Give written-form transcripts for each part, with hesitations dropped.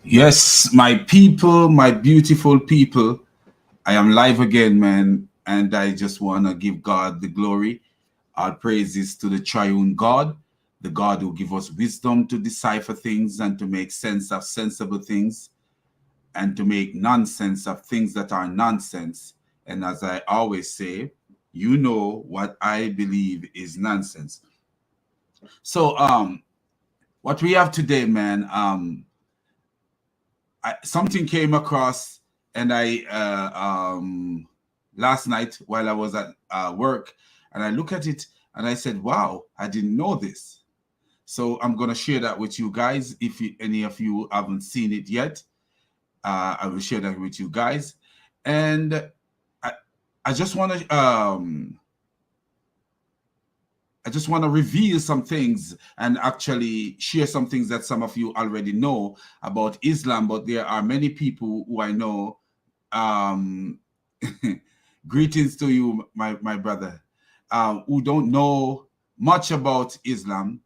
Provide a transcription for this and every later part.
Yes, my people, my beautiful people, I am live again, man, and I just want to give God the glory. Our praises to the triune God, the God who give us wisdom to decipher things and to make sense of sensible things and to make nonsense of things that are nonsense. And as I always say, you know what I believe is nonsense. So, what we have today, man, something came across, and I last night while I was at work, and I look at it and I said, "Wow, I didn't know this." So I'm gonna share that with you guys. If any of you haven't seen it yet, I will share that with you guys, and I, I just want to I just want to reveal some things and actually share some things that some of you already know about Islam, but there are many people who I know. Um, Greetings to you, my brother, who don't know much about Islam,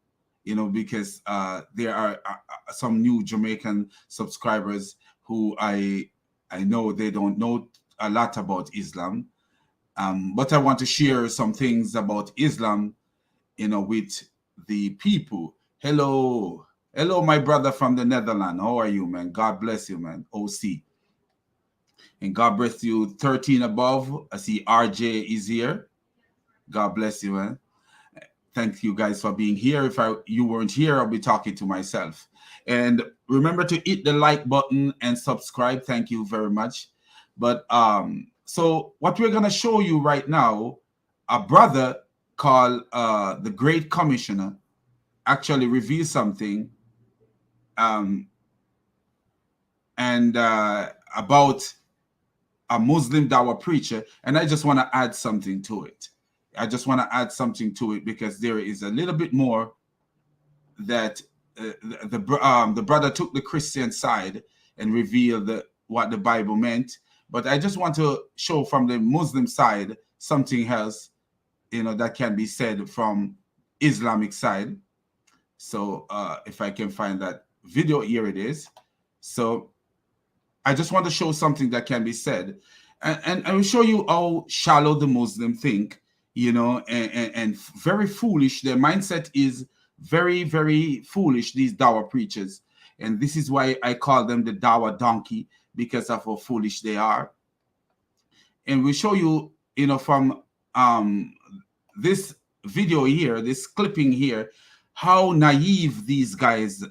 because there are some new Jamaican subscribers who I know they don't know a lot about Islam. But I want to share some things about Islam, with the people. Hello, my brother from the Netherlands. How are you, man? God bless you, man. OC. And God bless you, 13 above. I see RJ is here. God bless you, man. Thank you guys for being here. If you weren't here, I'll be talking to myself. And remember to hit the like button and subscribe. Thank you very much. But so what we're gonna show you right now, a brother called the Great Commissioner actually revealed something, um, and about a Muslim Dawa preacher, and I just want to add something to it. I just want to add something to it because there is a little bit more that the brother took the Christian side and revealed what the Bible meant. But I just want to show from the Muslim side something else, that can be said from Islamic side. So if I can find that video, here it is. So I just want to show something that can be said, and I will show you how shallow the Muslim think, and very foolish. Their mindset is very, very foolish, these Dawa preachers. And this is why I call them the Dawa donkey, because of how foolish they are. And we show you, from this video here, this clipping here, how naive these guys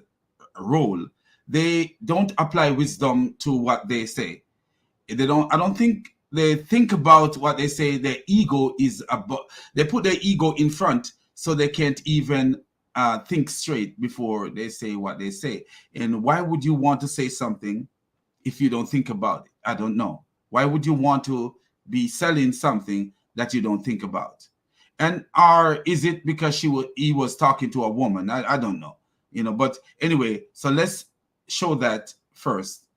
roll. They don't apply wisdom to what they say. I don't think they think about what they say. Their ego is above. They put their ego in front, so they can't even think straight before they say what they say. And why would you want to say something if you don't think about it? I don't know. Why would you want to be selling something that you don't think about? And or is it because he was talking to a woman? I don't know. But anyway, so let's show that first.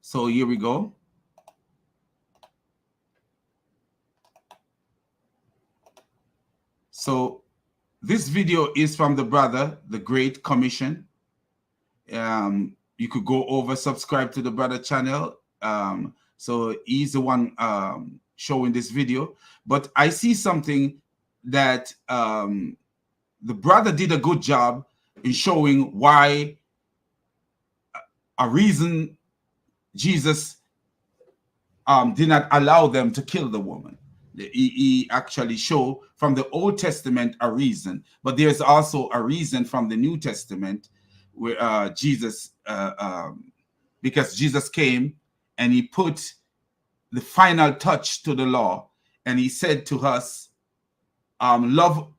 So here we go. So this video is from the brother, the Great Commission. You could go over, subscribe to the brother channel. So he's the one showing this video. But I see something that the brother did a good job in showing why a reason Jesus did not allow them to kill the woman. He actually showed from the Old Testament a reason, but there's also a reason from the New Testament where Jesus, because Jesus came and he put the final touch to the law, and he said to us, love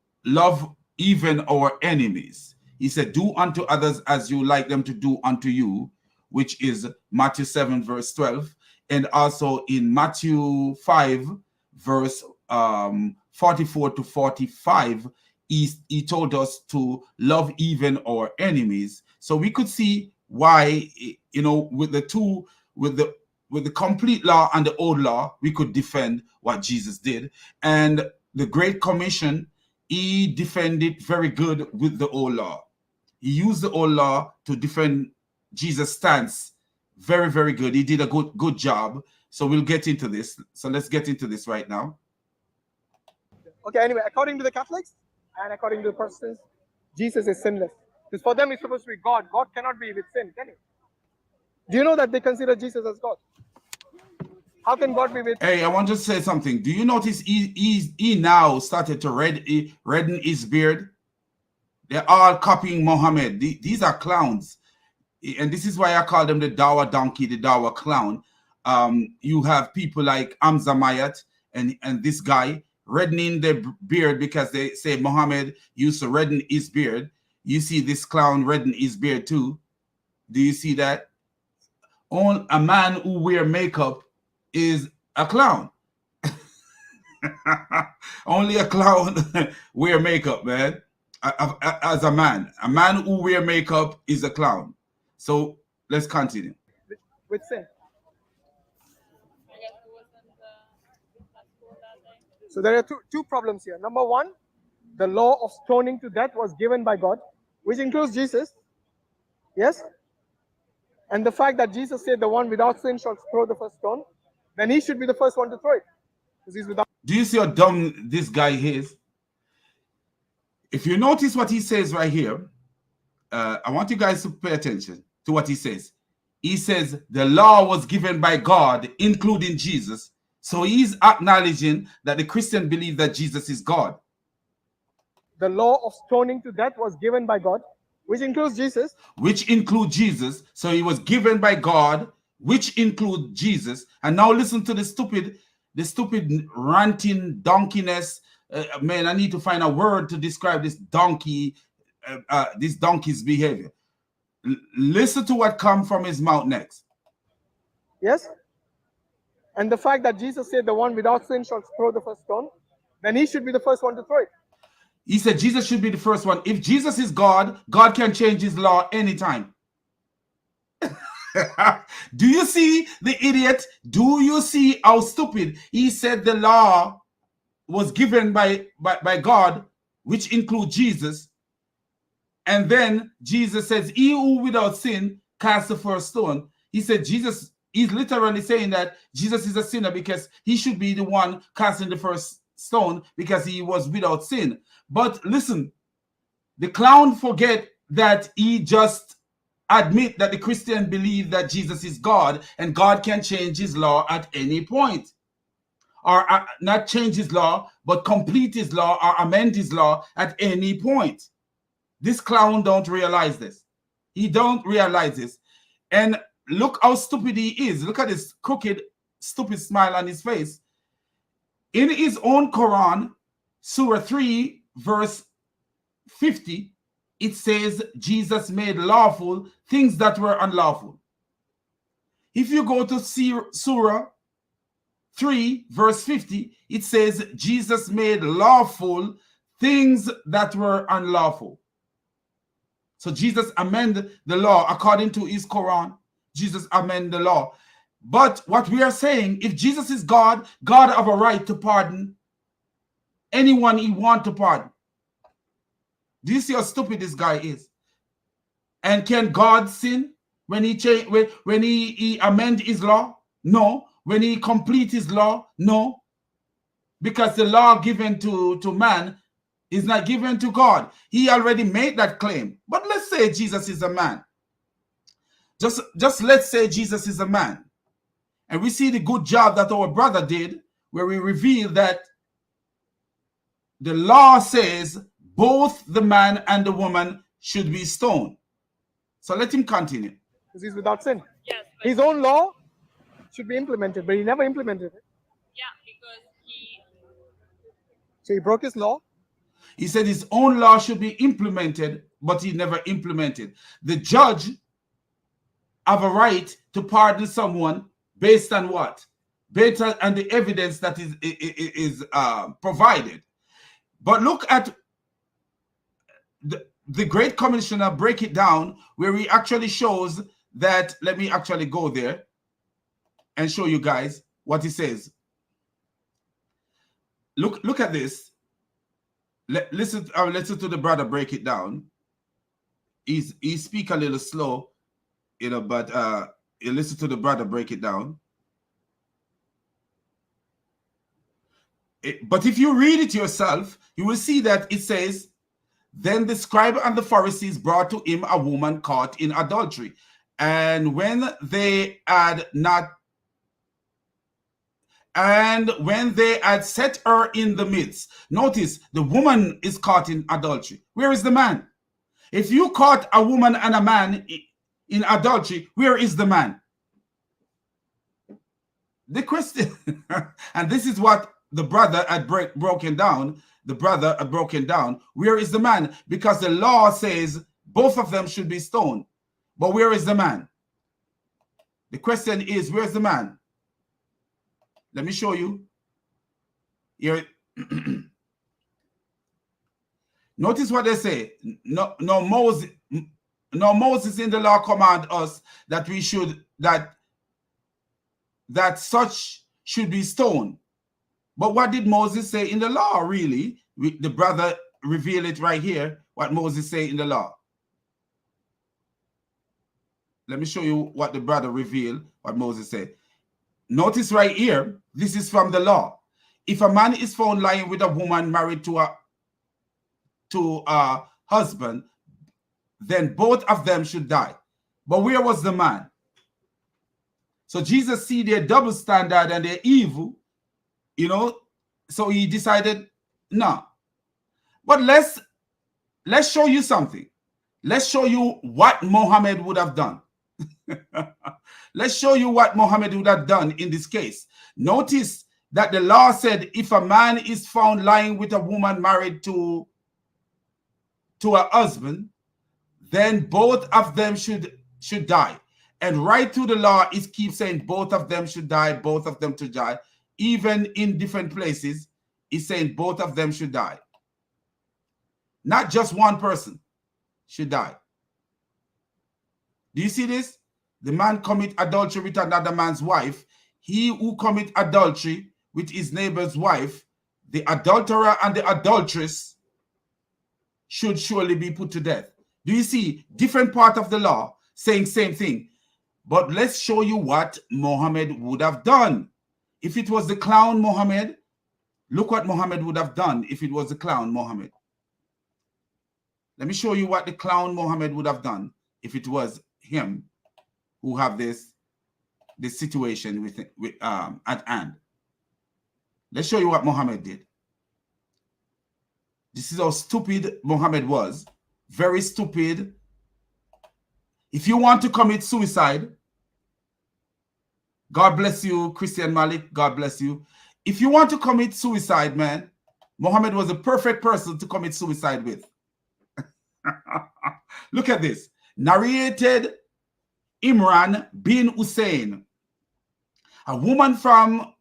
even our enemies. He said, do unto others as you like them to do unto you, which is Matthew 7, verse 12. And also in Matthew 5, verse 44 to 45, he told us to love even our enemies. So we could see why, with the complete law and the old law, we could defend what Jesus did. And the Great Commission, he defended very good with the old law. He used the old law to defend Jesus' stance very, very good. He did a good job. So we'll get into this. So let's get into this right now. Okay, anyway, according to the Catholics and according to the Protestants, Jesus is sinless. Because for them, he's supposed to be God. God cannot be with sin, can he? Do you know that they consider Jesus as God? How can God be with? Hey, I want to say something. Do you notice he now started to redden his beard? They're all copying Mohammed. These are clowns. And this is why I call them the Dawa donkey, the Dawa clown. You have people like Hamza Mayat and this guy reddening their beard because they say Muhammad used to redden his beard. You see this clown redden his beard too. Do you see that? A man who wear makeup is a clown. Only a clown wear makeup, man. As a man who wear makeup is a clown. So let's continue. With sin. So there are two problems here. Number one, the law of stoning to death was given by God, which includes Jesus. Yes? And the fact that Jesus said the one without sin shall throw the first stone, then he should be the first one to throw it. Because he's without. Do you see how dumb this guy is? If you notice what he says right here, I want you guys to pay attention to what he says. He says the law was given by God, including Jesus. So he's acknowledging that the Christian believe that Jesus is God. The law of stoning to death was given by God, which includes Jesus. Which include Jesus. So he was given by God, which include Jesus. And now listen to the stupid ranting donkeyness. Man, I need to find a word to describe this donkey, this donkey's behavior. Listen to what comes from his mouth next. Yes? And the fact that Jesus said the one without sin shall throw the first stone, then he should be the first one to throw it. He said Jesus should be the first one. If Jesus is God, God can change his law anytime. Do you see the idiot? Do you see how stupid? He said the law was given by God, which includes Jesus. And then Jesus says, he who without sin cast the first stone. He said Jesus, he's literally saying that Jesus is a sinner because he should be the one casting the first stone because he was without sin. But listen, the clown forget that he just admit that the Christian believe that Jesus is God and God can change his law at any point. Or not change his law, but complete his law or amend his law at any point. This clown don't realize this. He don't realize this. And look how stupid he is. Look at this crooked, stupid smile on his face. In his own Quran, Surah 3, verse 50, it says Jesus made lawful things that were unlawful. If you go to Surah 3, verse 50, it says Jesus made lawful things that were unlawful. So Jesus amended the law according to his Quran. Jesus amended the law. But what we are saying, if Jesus is God, God have a right to pardon anyone he want to pardon. Do you see how stupid this guy is? And can God sin when he change when he amend his law? No. When he complete his law? No. Because the law given to man is not given to God. He already made that claim. But let's say Jesus is a man. Just let's say Jesus is a man. And we see the good job that our brother did, where we reveal that the law says both the man and the woman should be stoned. So let him continue. Because he's without sin. Yes, his own law should be implemented, but he never implemented it. Yeah, because So he broke his law. He said his own law should be implemented, but he never implemented. The judge have a right to pardon someone based on what? Based on the evidence that is provided. But look at the Great Commissioner break it down where he actually shows that. Let me actually go there and show you guys what he says. Look at this. Listen to the brother break it down. He speak a little slow, you know, but you listen to the brother break it down. But if you read it yourself, you will see that it says, then the scribe and the Pharisees brought to him a woman caught in adultery. And when they had set her in the midst, notice the woman is caught in adultery. Where is the man? If you caught a woman and a man in adultery, where is the man? The question, and this is what the brother had broken down. The brother had broken down. Where is the man? Because the law says both of them should be stoned. But where is the man? The question is, where's the man? Let me show you. Here. Notice what they say. No, Moses in the law command us that we should that such should be stoned. But what did Moses say in the law, really? The brother revealed it right here, what Moses say in the law. Let me show you what the brother revealed, what Moses said. Notice right here, this is from the law. If a man is found lying with a woman married to a husband, then both of them should die. But where was the man? So Jesus see their double standard and their evil, you know, so he decided, no. But let's show you something. Let's show you what Muhammad would have done. Let's show you what Muhammad would have done in this case. Notice that the law said if a man is found lying with a woman married to a husband, then both of them should die. And right through the law, it keeps saying both of them should die, both of them to die. Even in different places, it's saying both of them should die. Not just one person should die. Do you see this? The man commit adultery with another man's wife. He who commit adultery with his neighbor's wife, the adulterer and the adulteress should surely be put to death. Do you see? Different part of the law saying same thing. But let's show you what Muhammad would have done. If it was the clown Muhammad, look what Muhammad would have done if it was the clown Muhammad. Let me show you what the clown Muhammad would have done if it was him who have this situation at hand. Let's show you what Muhammad did. This is how stupid Muhammad was. Very stupid. If you want to commit suicide, God bless you, Christian Malik. God bless you. If you want to commit suicide, man, Muhammad was a perfect person to commit suicide with. Look at this. Narrated Imran bin Hussein, a woman from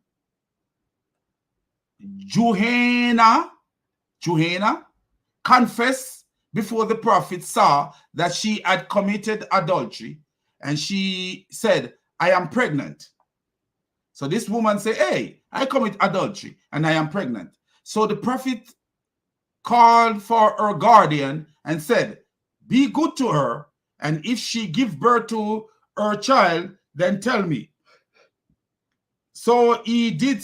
Juhayna, confessed before the prophet saw that she had committed adultery, and she said, I am pregnant. So this woman said, hey, I commit adultery and I am pregnant. So the prophet called for her guardian and said, be good to her, and if she give birth to her child, then tell me. So he did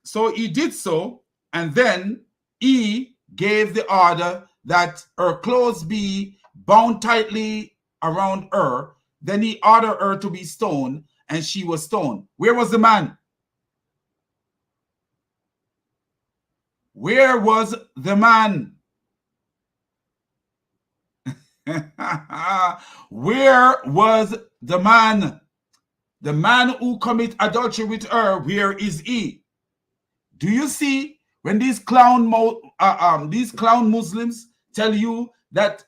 so, and then he gave the order that her clothes be bound tightly around her. Then he ordered her to be stoned, and she was stoned. Where was the man? Where was the man? Where was the man? The man who commit adultery with her, where is he? Do you see when these clown Muslims tell you that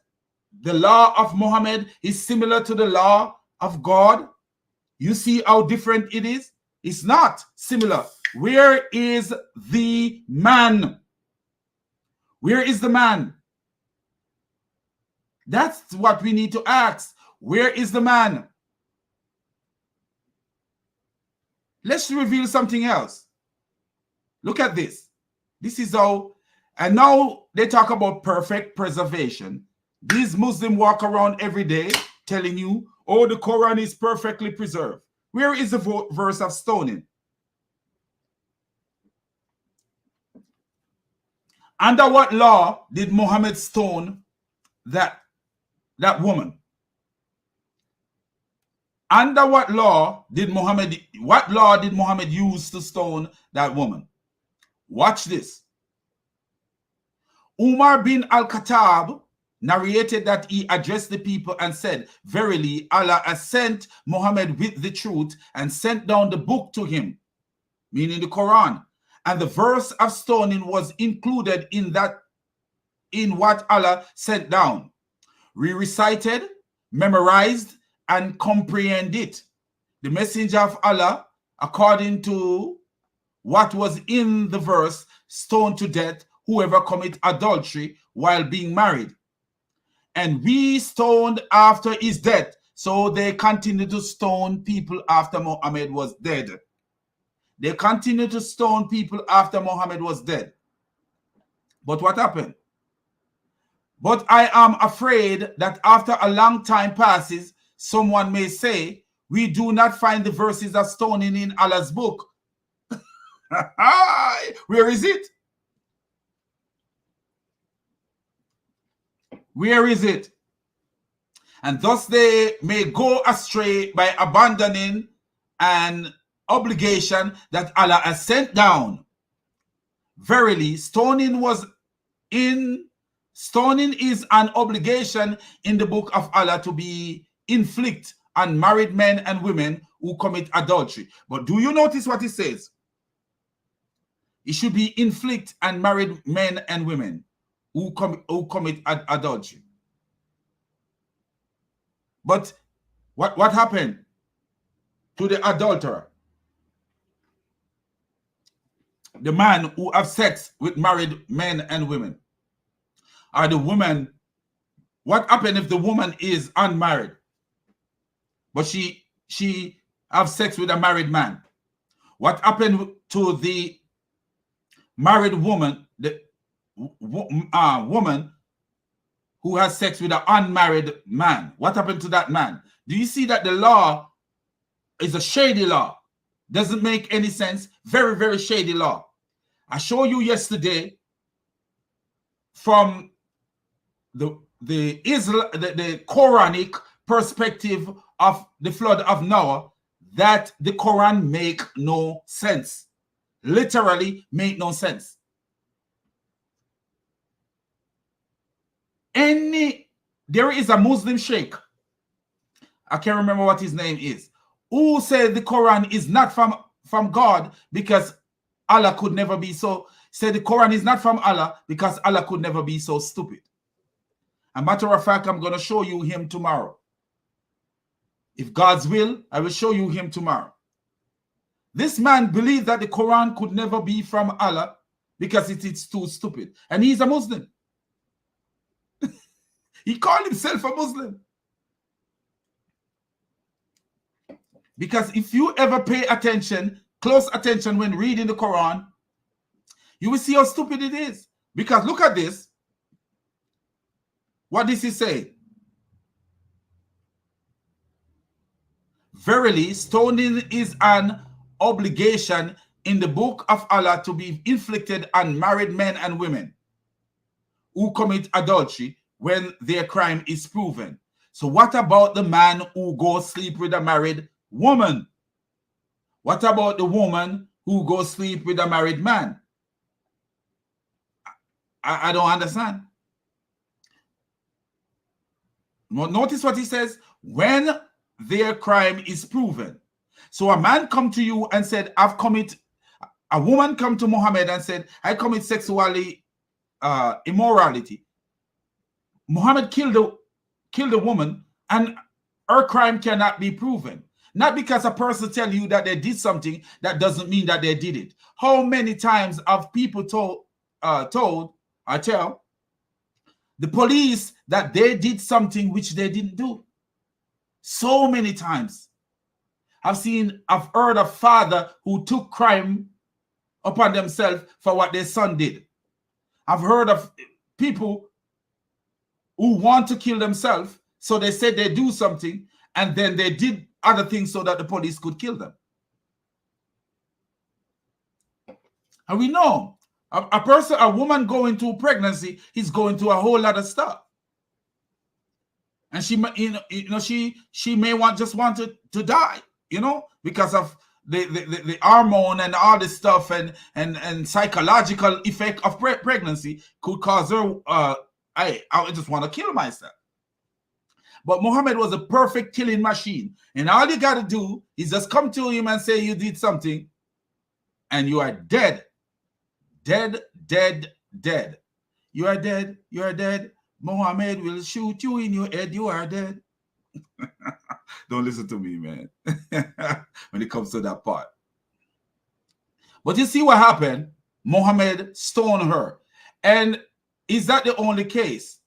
the law of Muhammad is similar to the law of God? You see how different it is? It's not similar. Where is the man? Where is the man? That's what we need to ask. Where is the man? Let's reveal something else. Look at this. This is how, and now they talk about perfect preservation. These Muslims walk around every day telling you, Oh, the Quran is perfectly preserved. Where is the verse of stoning? Under what law did Muhammad stone that woman? Under what law did Muhammad use to stone that woman? Watch this. Umar bin al-Khattab narrated that he addressed the people and said, verily, Allah has sent Muhammad with the truth and sent down the book to him, meaning the Quran. And the verse of stoning was included in what Allah sent down. We recited, memorized, and comprehend it. The messenger of Allah, according to what was in the verse, stoned to death whoever commit adultery while being married. And we stoned after his death. So they continued to stone people after Muhammad was dead. They continued to stone people after Muhammad was dead. But what happened? But I am afraid that after a long time passes, someone may say, we do not find the verses of stoning in Allah's book. Where is it? Where is it? And thus they may go astray by abandoning an obligation that Allah has sent down. Verily, stoning is an obligation in the book of Allah to be inflict on married men and women who commit adultery. But do you notice what it says? It should be inflict on married men and women who commit adultery. But what happened to the adulterer? The man who have sex with married men and women. Or the woman, what happened if the woman is unmarried, but she have sex with a married man? What happened to the married woman, the woman who has sex with an unmarried man? What happened to that man? Do you see that the law is a shady law? Doesn't make any sense. Very, very shady law. I showed you yesterday from the Quranic perspective of the flood of Noah that the Quran make no sense. Literally make no sense. There is a Muslim sheikh, I can't remember what his name is, who said the Quran is not from God because Allah could never be so. Said the Quran is not from Allah because Allah could never be so stupid. A matter of fact, I'm going to show you him tomorrow. If God's will, I will show you him tomorrow. This man believed that the Quran could never be from Allah because it is too stupid. And he's a Muslim. He called himself a Muslim. Because if you ever pay attention, close attention when reading the Quran, you will see how stupid it is. Because look at this. What does he say? Verily, stoning is an obligation in the book of Allah to be inflicted on married men and women who commit adultery when their crime is proven. So what about the man who goes sleep with a married woman? What about the woman who goes sleep with a married man? I don't understand. Notice what he says, when their crime is proven. So a man come to you and said, a woman come to Muhammad and said, I commit sexually immorality. Muhammad killed the woman and her crime cannot be proven. Not because a person tell you that they did something, that doesn't mean that they did it. How many times have people tell the police that they did something which they didn't do? So many times. I've heard of father who took crime upon themselves for what their son did. I've heard of people who want to kill themselves, so they said they do something, and then they did other things so that the police could kill them. And we know a woman going through pregnancy is going through a whole lot of stuff. And she may just want to die, because of the hormone and all this stuff and psychological effect of pregnancy could cause her, I just want to kill myself. But Muhammad was a perfect killing machine. And all you got to do is just come to him and say you did something, and you are dead. Dead, dead, dead. You are dead, you are dead. Muhammad will shoot you in your head, you are dead. Don't listen to me, man, when it comes to that part. But you see what happened? Muhammad stoned her. And is that the only case?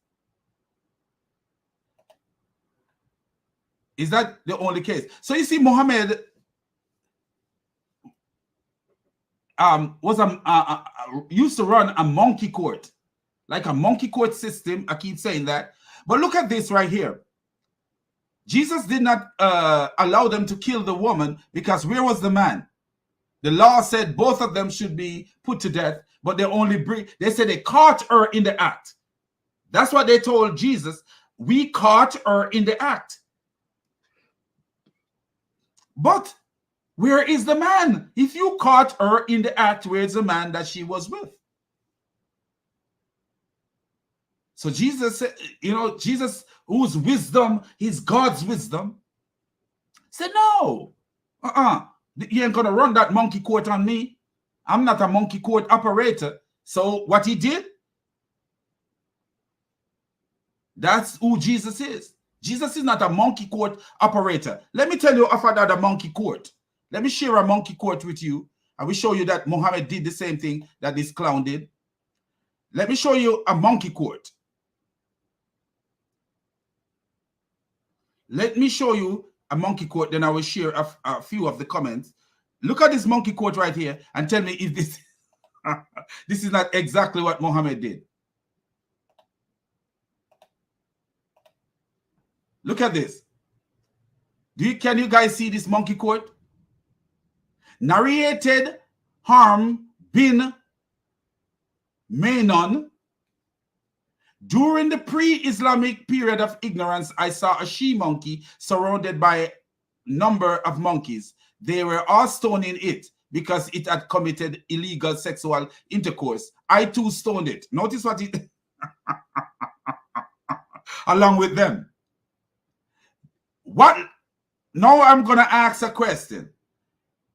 Is that the only case? So you see, Muhammad used to run a monkey court, like a monkey court system. I keep saying that. But look at this right here. Jesus did not allow them to kill the woman, because where was the man? The law said both of them should be put to death, but they said they caught her in the act. That's what they told Jesus. We caught her in the act. But where is the man? If you caught her in the act, where is the man that she was with? So Jesus said, Jesus, whose wisdom is God's wisdom, said, no, you ain't gonna run that monkey court on me. I'm not a monkey court operator. So what he did, that's who Jesus is. Jesus is not a monkey court operator. Let me tell you about a monkey court. Let me share a monkey court with you. I will show you that Muhammad did the same thing that this clown did. Let me show you a monkey court. Let me show you a monkey court, then I will share a few of the comments. Look at this monkey court right here and tell me if this, this is not exactly what Muhammad did. Look at this. Can you guys see this monkey court? Narrated Harm bin Mainon. During the pre-Islamic period of ignorance, I saw a she-monkey surrounded by a number of monkeys. They were all stoning it because it had committed illegal sexual intercourse. I too stoned it. Notice what it along with them. What? Now I'm going to ask a question.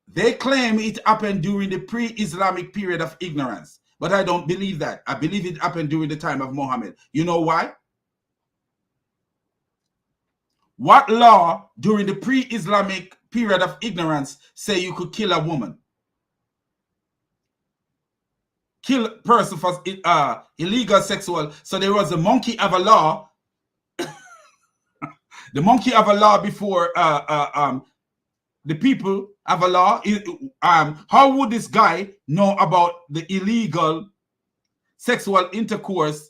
They claim it happened during the pre-Islamic period of ignorance, but I don't believe that. I believe it happened during the time of Muhammad. You know why? What law during the pre-Islamic period of ignorance say you could kill a woman? Kill a person for illegal sexual. So there was a monkey of a law. The monkey of a law before the people have a law. How would this guy know about the illegal sexual intercourse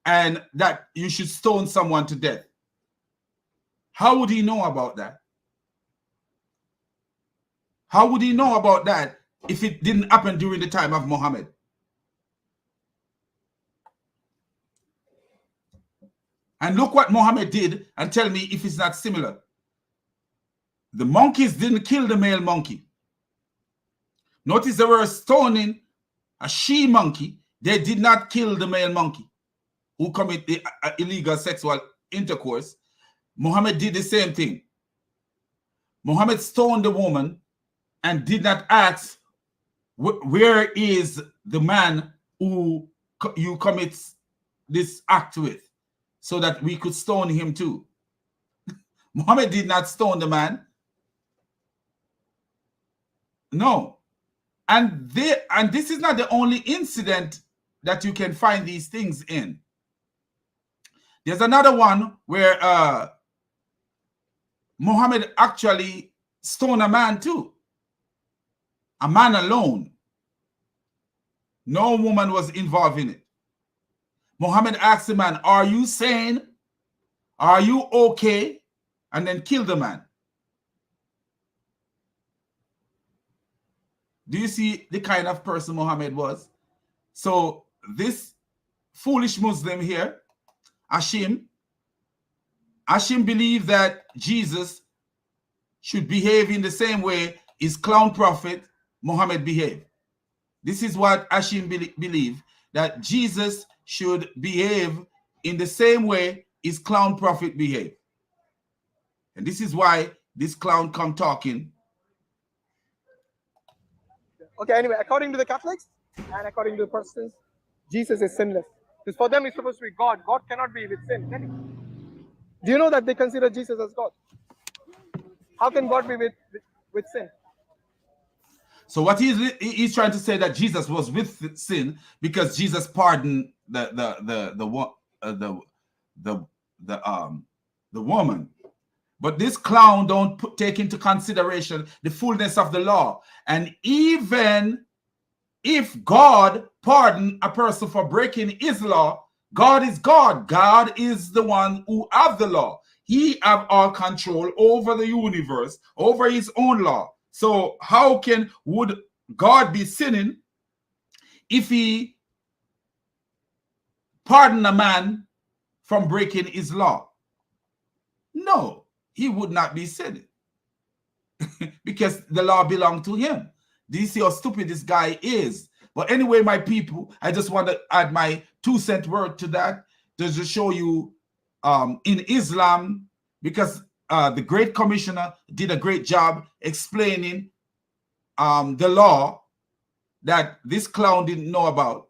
and that you should stone someone to death? How would he know about that? How would he know about that if it didn't happen during the time of Muhammad? And look what Muhammad did and tell me if it's not similar. The monkeys didn't kill the male monkey. Notice they were stoning a she monkey. They did not kill the male monkey who commit the illegal sexual intercourse. Muhammad did the same thing. Muhammad stoned the woman and did not ask, where is the man who you commit this act with, so that we could stone him too. Muhammad did not stone the man. No. And this is not the only incident that you can find these things in. There's another one where Muhammad actually stoned a man too. A man alone. No woman was involved in it. Muhammad asked the man, are you sane? Are you okay? and then kill the man. Do you see the kind of person Muhammad was? So this foolish Muslim here, Hashim believed that Jesus should behave in the same way his clown prophet Muhammad behaved. This is what Hashim believed, that Jesus should behave in the same way his clown prophet behaved. And this is why this clown come talking. Okay, anyway, according to the Catholics and according to the Protestants, Jesus is sinless. Because for them, he's supposed to be God. God cannot be with sin, can he? Do you know that they consider Jesus as God? How can God be with sin? So what he's trying to say, that Jesus was with sin because Jesus pardoned the woman. But this clown don't take into consideration the fullness of the law. And even if God pardoned a person for breaking his law, God is God. God is the one who have the law. He have all control over the universe, over his own law. So how would God be sinning if he pardoned a man from breaking his law? No, he would not be sinning because the law belonged to him. Do you see how stupid this guy is? But anyway, my people, I just want to add my 2-cent word to that, to just show you in Islam, because the Great Commissioner did a great job explaining the law that this clown didn't know about,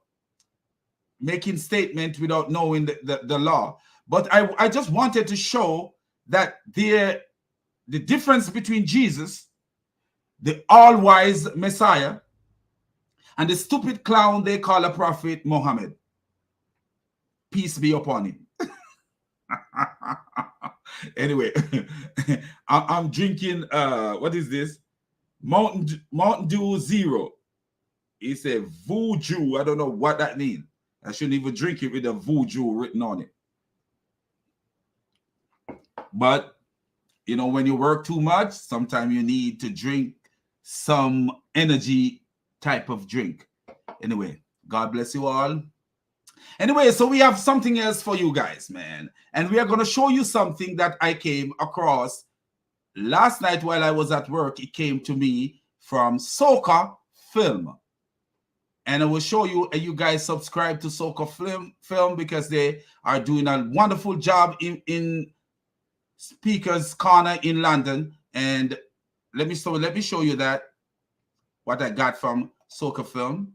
making statement without knowing the law. But I just wanted to show that the difference between Jesus, the all-wise Messiah, and the stupid clown they call a prophet Muhammad. Peace be upon him. Anyway, I'm drinking, what is this? Mountain Dew Zero. It's a voodoo. I don't know what that means. I shouldn't even drink it with a voodoo written on it. But, you know, when you work too much, sometimes you need to drink some energy type of drink. Anyway, God bless you all. Anyway, so we have something else for you guys, man. And we are going to show you something that I came across last night while I was at work. It came to me from Soca Film. And I will show you, and you guys subscribe to Soca Film because they are doing a wonderful job in Speaker's Corner in London. And let me show you that, what I got from Soca Film.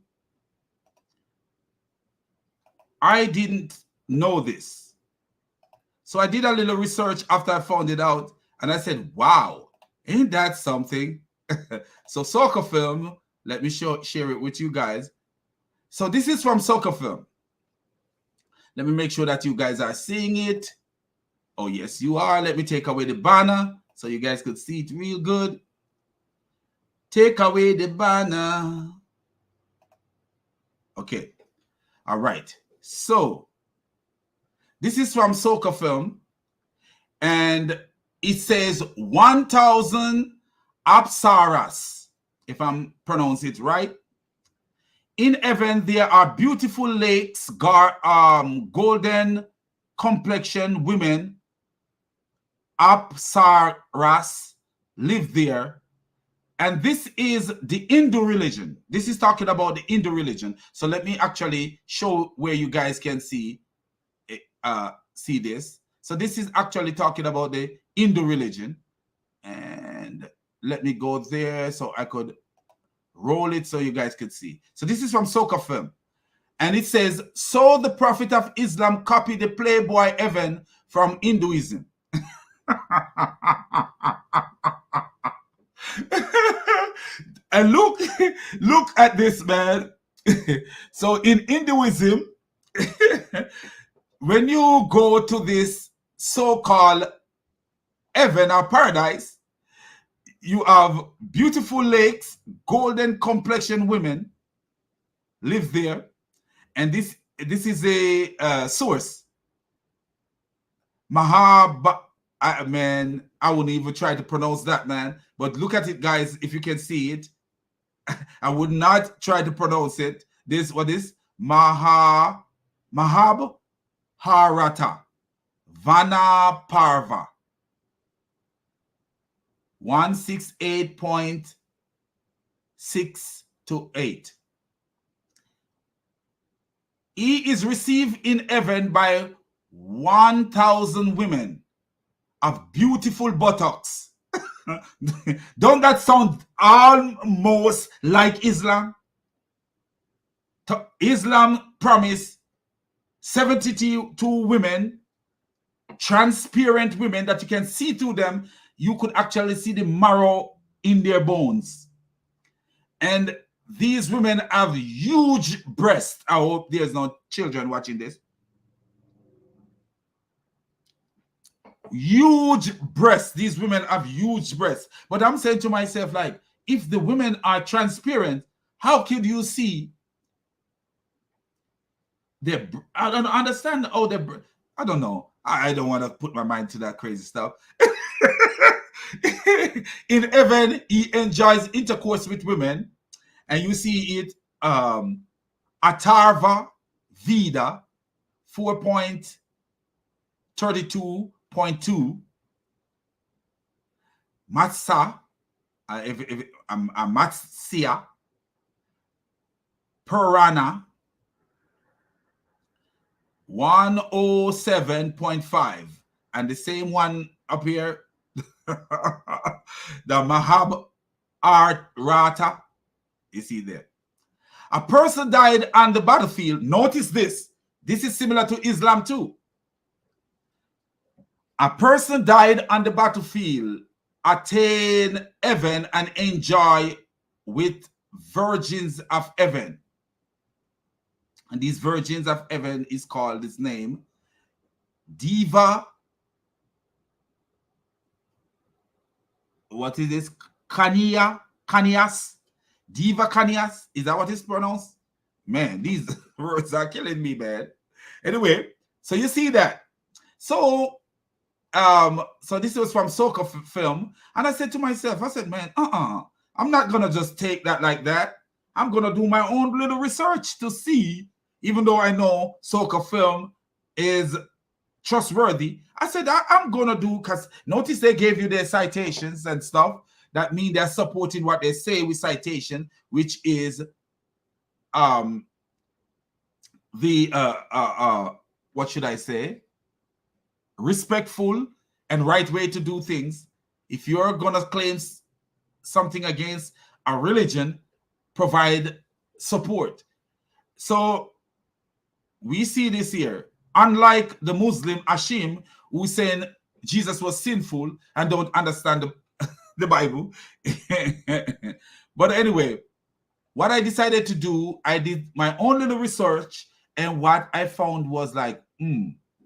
I didn't know this. So I did a little research after I found it out, and I said, wow, ain't that something? So Soca Film, let me share it with you guys. So this is from Soca Film. Let me make sure that you guys are seeing it. Oh, yes, you are. Let me take away the banner so you guys could see it real good. Take away the banner. Okay. All right. So this is from Soca Film, and it says 1,000 Apsaras, if I'm pronouncing it right. In heaven, there are beautiful lakes, golden complexion women, Apsaras, live there. And this is the Hindu religion. This is talking about the Hindu religion. So let me actually show where you guys can see this. So this is actually talking about the Hindu religion. And let me go there so I could roll it so you guys could see. So this is from Soca Film. And it says, so the Prophet of Islam copied the Playboy heaven from Hinduism. And look at this, man. So in Hinduism, when you go to this so-called heaven or paradise, you have beautiful lakes, golden complexion women live there, and this is a source, Man, I wouldn't even try to pronounce that, man. But look at it, guys, if you can see it. I would not try to pronounce it. This, what is? Mahab Harata Vana Parva 168.6 to 8. He is received in heaven by 1,000 women of beautiful buttocks. Don't that sound almost like Islam? Islam promised 72 women, transparent women that you can see through them. You could actually see the marrow in their bones. And these women have huge breasts. I hope there's no children watching this. Huge breasts. These women have huge breasts. But I'm saying to myself, like, if the women are transparent, how could you see I don't understand how I don't know. I don't want to put my mind to that crazy stuff. In heaven, he enjoys intercourse with women, and you see it Atarva Vida 4.32.2 Matsa Matsia Purana 107.5, and the same one up here, the Mahab Art Rata, you see there. A person died on the battlefield. Notice this. This is similar to Islam too. A person died on the battlefield, attain heaven and enjoy with virgins of heaven. And these virgins of heaven is called this name, Diva. What is this? Kanias. Diva Kanias. Is that what it's pronounced? Man, these words are killing me, man. Anyway, so you see that. So, so this was from Soca Film. And I said to myself, I said, man, I'm not going to just take that like that. I'm going to do my own little research to see. Even though I know Soca Film is trustworthy, I said I'm gonna do, because notice they gave you their citations and stuff. That means they're supporting what they say with citation, which is what should I say? Respectful and right way to do things. If you're gonna claim something against a religion, provide support. So we see this here. Unlike the Muslim Ashim, who's saying Jesus was sinful and don't understand the Bible. But anyway, what I decided to do, I did my own little research, and what I found was like,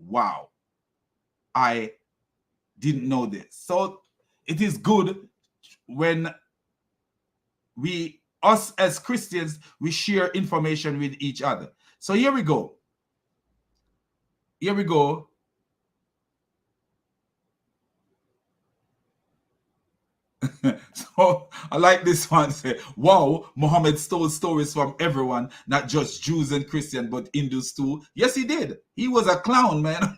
wow, I didn't know this. So it is good when us as Christians, we share information with each other. So here we go. Here we go. So I like this one. Say, wow, Muhammad stole stories from everyone, not just Jews and Christians, but Hindus too. Yes, he did. He was a clown, man.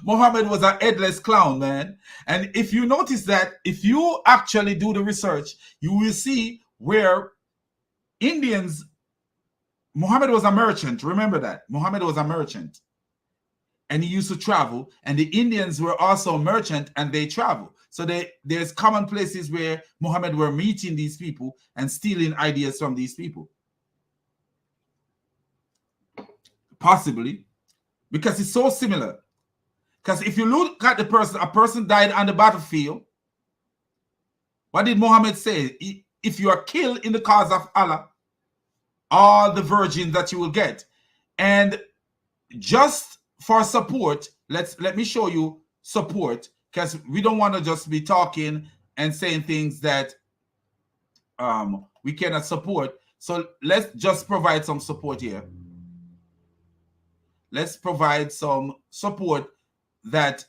Muhammad was a headless clown, man. And if you notice that, if you actually do the research, you will see where Indians, Muhammad was a merchant. Remember that. Muhammad was a merchant. And he used to travel. And the Indians were also merchant and they travel. So there's common places where Muhammad were meeting these people and stealing ideas from these people. Possibly. Because it's so similar. Because if you look at the person, a person died on the battlefield. What did Muhammad say? If you are killed in the cause of Allah, all the virgins that you will get. And just for support, let me show you support, because we don't want to just be talking and saying things that we cannot support. So let's just provide some support here. Let's provide some support that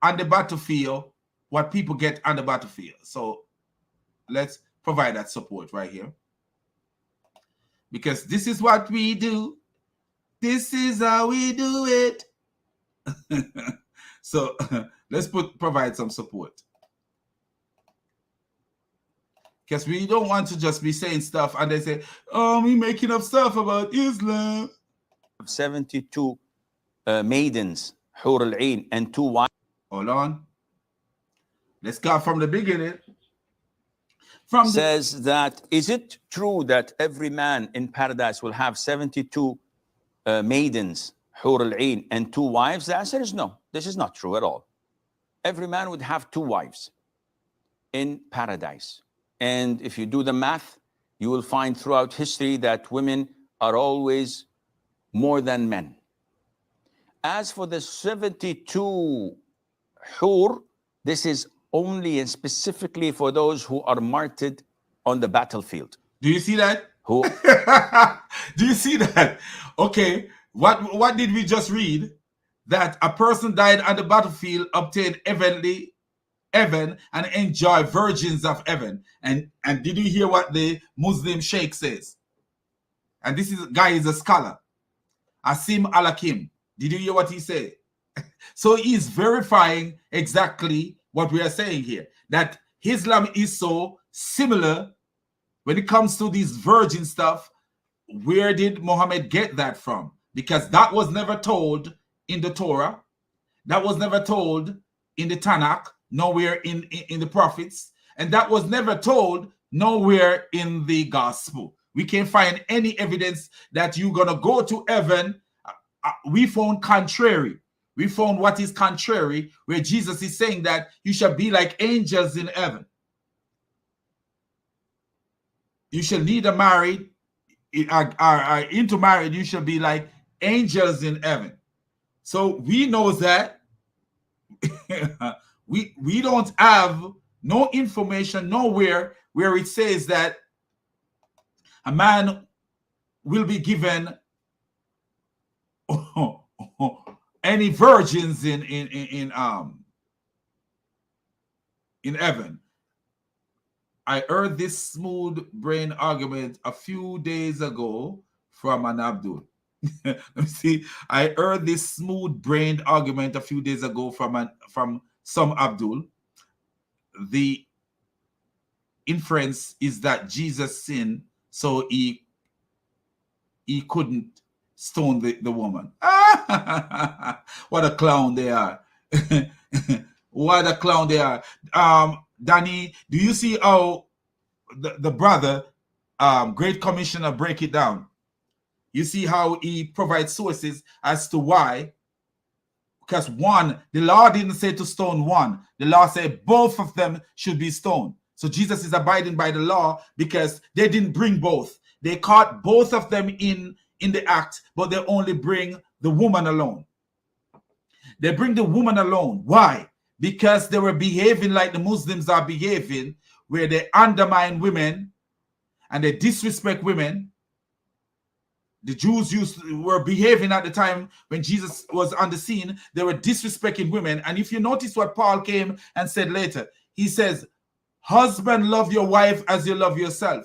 on the battlefield, what people get on the battlefield. So let's provide that support right here. Because this is what we do. This is how we do it. So let's provide some support. Because we don't want to just be saying stuff and they say, oh, we making up stuff about Islam. 72 maidens, Hur al-Ain, and 2 wives. Hold on. Let's go from the beginning. Says that, is it true that every man in paradise will have 72 maidens, Hur al-Ain, and 2 wives? The answer is no. This is not true at all. Every man would have 2 wives in paradise. And if you do the math, you will find throughout history that women are always more than men. As for the 72 Hur, this is only and specifically for those who are martyred on the battlefield. Do you see that? Who? Do you see that? Okay, what did we just read? That a person died on the battlefield, obtained heaven, and enjoy virgins of heaven. And did you hear what the Muslim sheikh says? And this guy is a scholar, Asim Al-Hakim. Did you hear what he said? So he's verifying exactly what we are saying here, that Islam is so similar when it comes to these virgin stuff. Where did Muhammad get that from? Because that was never told in the Torah. That was never told in the Tanakh, nowhere in the prophets. And that was never told nowhere in the gospel. We can't find any evidence that you're going to go to heaven. We found contrary. We found what is contrary, where Jesus is saying that you shall be like angels in heaven. You shall neither married or into married, you shall be like angels in heaven. So we know that we don't have no information nowhere where it says that a man will be given any virgins in heaven. I heard this smooth brain argument a few days ago from an Abdul. Let me see. I heard this smooth brained argument a few days ago from some Abdul. The inference is that Jesus sinned, so he couldn't stone the woman. What a clown they are. What a clown they are. Danny, do you see how the brother, Great Commissioner, break it down? You see how he provides sources as to why? Because one, the law didn't say to stone one. The law said both of them should be stoned. So Jesus is abiding by the law because they didn't bring both. They caught both of them in the act, but they only bring the woman alone. They bring the woman alone. Why? Because they were behaving like the Muslims are behaving, where they undermine women and they disrespect women. The Jews were behaving at the time when Jesus was on the scene. They were disrespecting women. And if you notice what Paul came and said later, he says, husband, love your wife as you love yourself.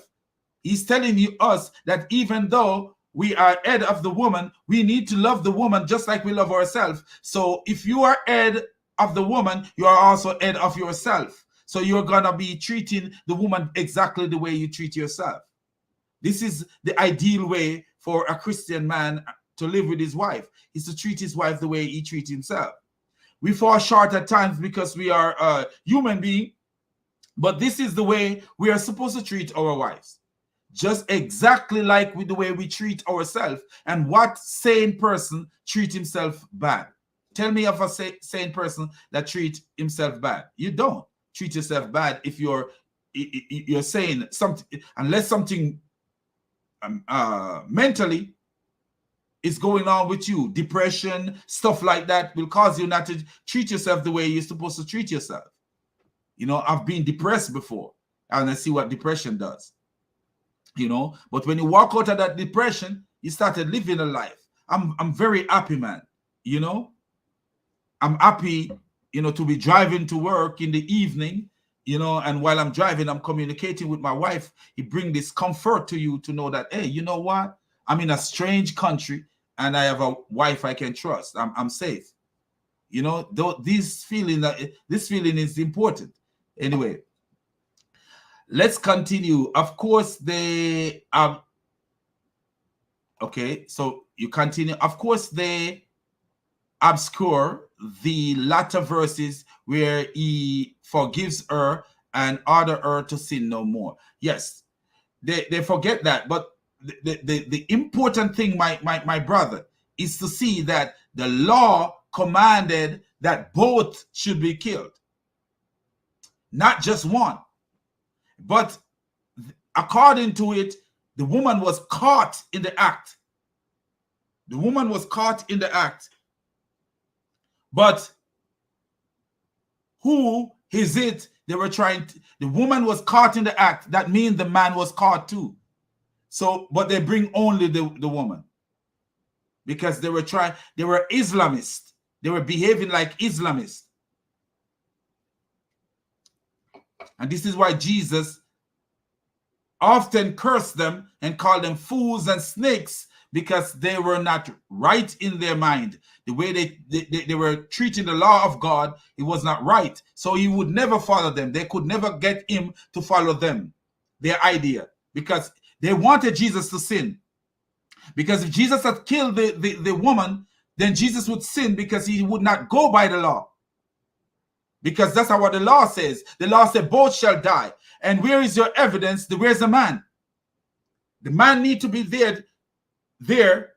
He's telling us that even though we are head of the woman, we need to love the woman just like we love ourselves. So if you are head of the woman, you are also head of yourself. So you're going to be treating the woman exactly the way you treat yourself. This is the ideal way for a Christian man to live with his wife, is to treat his wife the way he treats himself. We fall short at times because we are a human being, but this is the way we are supposed to treat our wives. Just exactly like with the way we treat ourselves. And what sane person treat himself bad? Tell me of a sane person that treat himself bad. You don't treat yourself bad if you're saying something, unless something mentally is going on with you. Depression, stuff like that will cause you not to treat yourself the way you're supposed to treat yourself. You know, I've been depressed before and I see what depression does. You know, but when you walk out of that depression, you started living a life. I'm very happy, man. You know, I'm happy, you know, to be driving to work in the evening, you know, and while I'm driving, I'm communicating with my wife. It brings this comfort to you to know that, hey, you know what? I'm in a strange country and I have a wife I can trust. I'm safe. You know, this feeling is important. Anyway, let's continue. Of course, they okay, so you continue. Of course, they obscure the latter verses where he forgives her and order her to sin no more. Yes, they forget that. But the important thing, my brother, is to see that the law commanded that both should be killed, not just one. But according to it, the woman was caught in the act. The woman was caught in the act. But who is it they were trying to, the woman was caught in the act. That means the man was caught too. So, but they bring only the woman. Because they were Islamists. They were behaving like Islamists. And this is why Jesus often cursed them and called them fools and snakes, because they were not right in their mind. The way they were treating the law of God, it was not right. So he would never follow them. They could never get him to follow them, their idea, because they wanted Jesus to sin. Because if Jesus had killed the woman, then Jesus would sin, because he would not go by the law. Because that's not what the law says. The law said both shall die. And where is your evidence? Where's the man? The man need to be there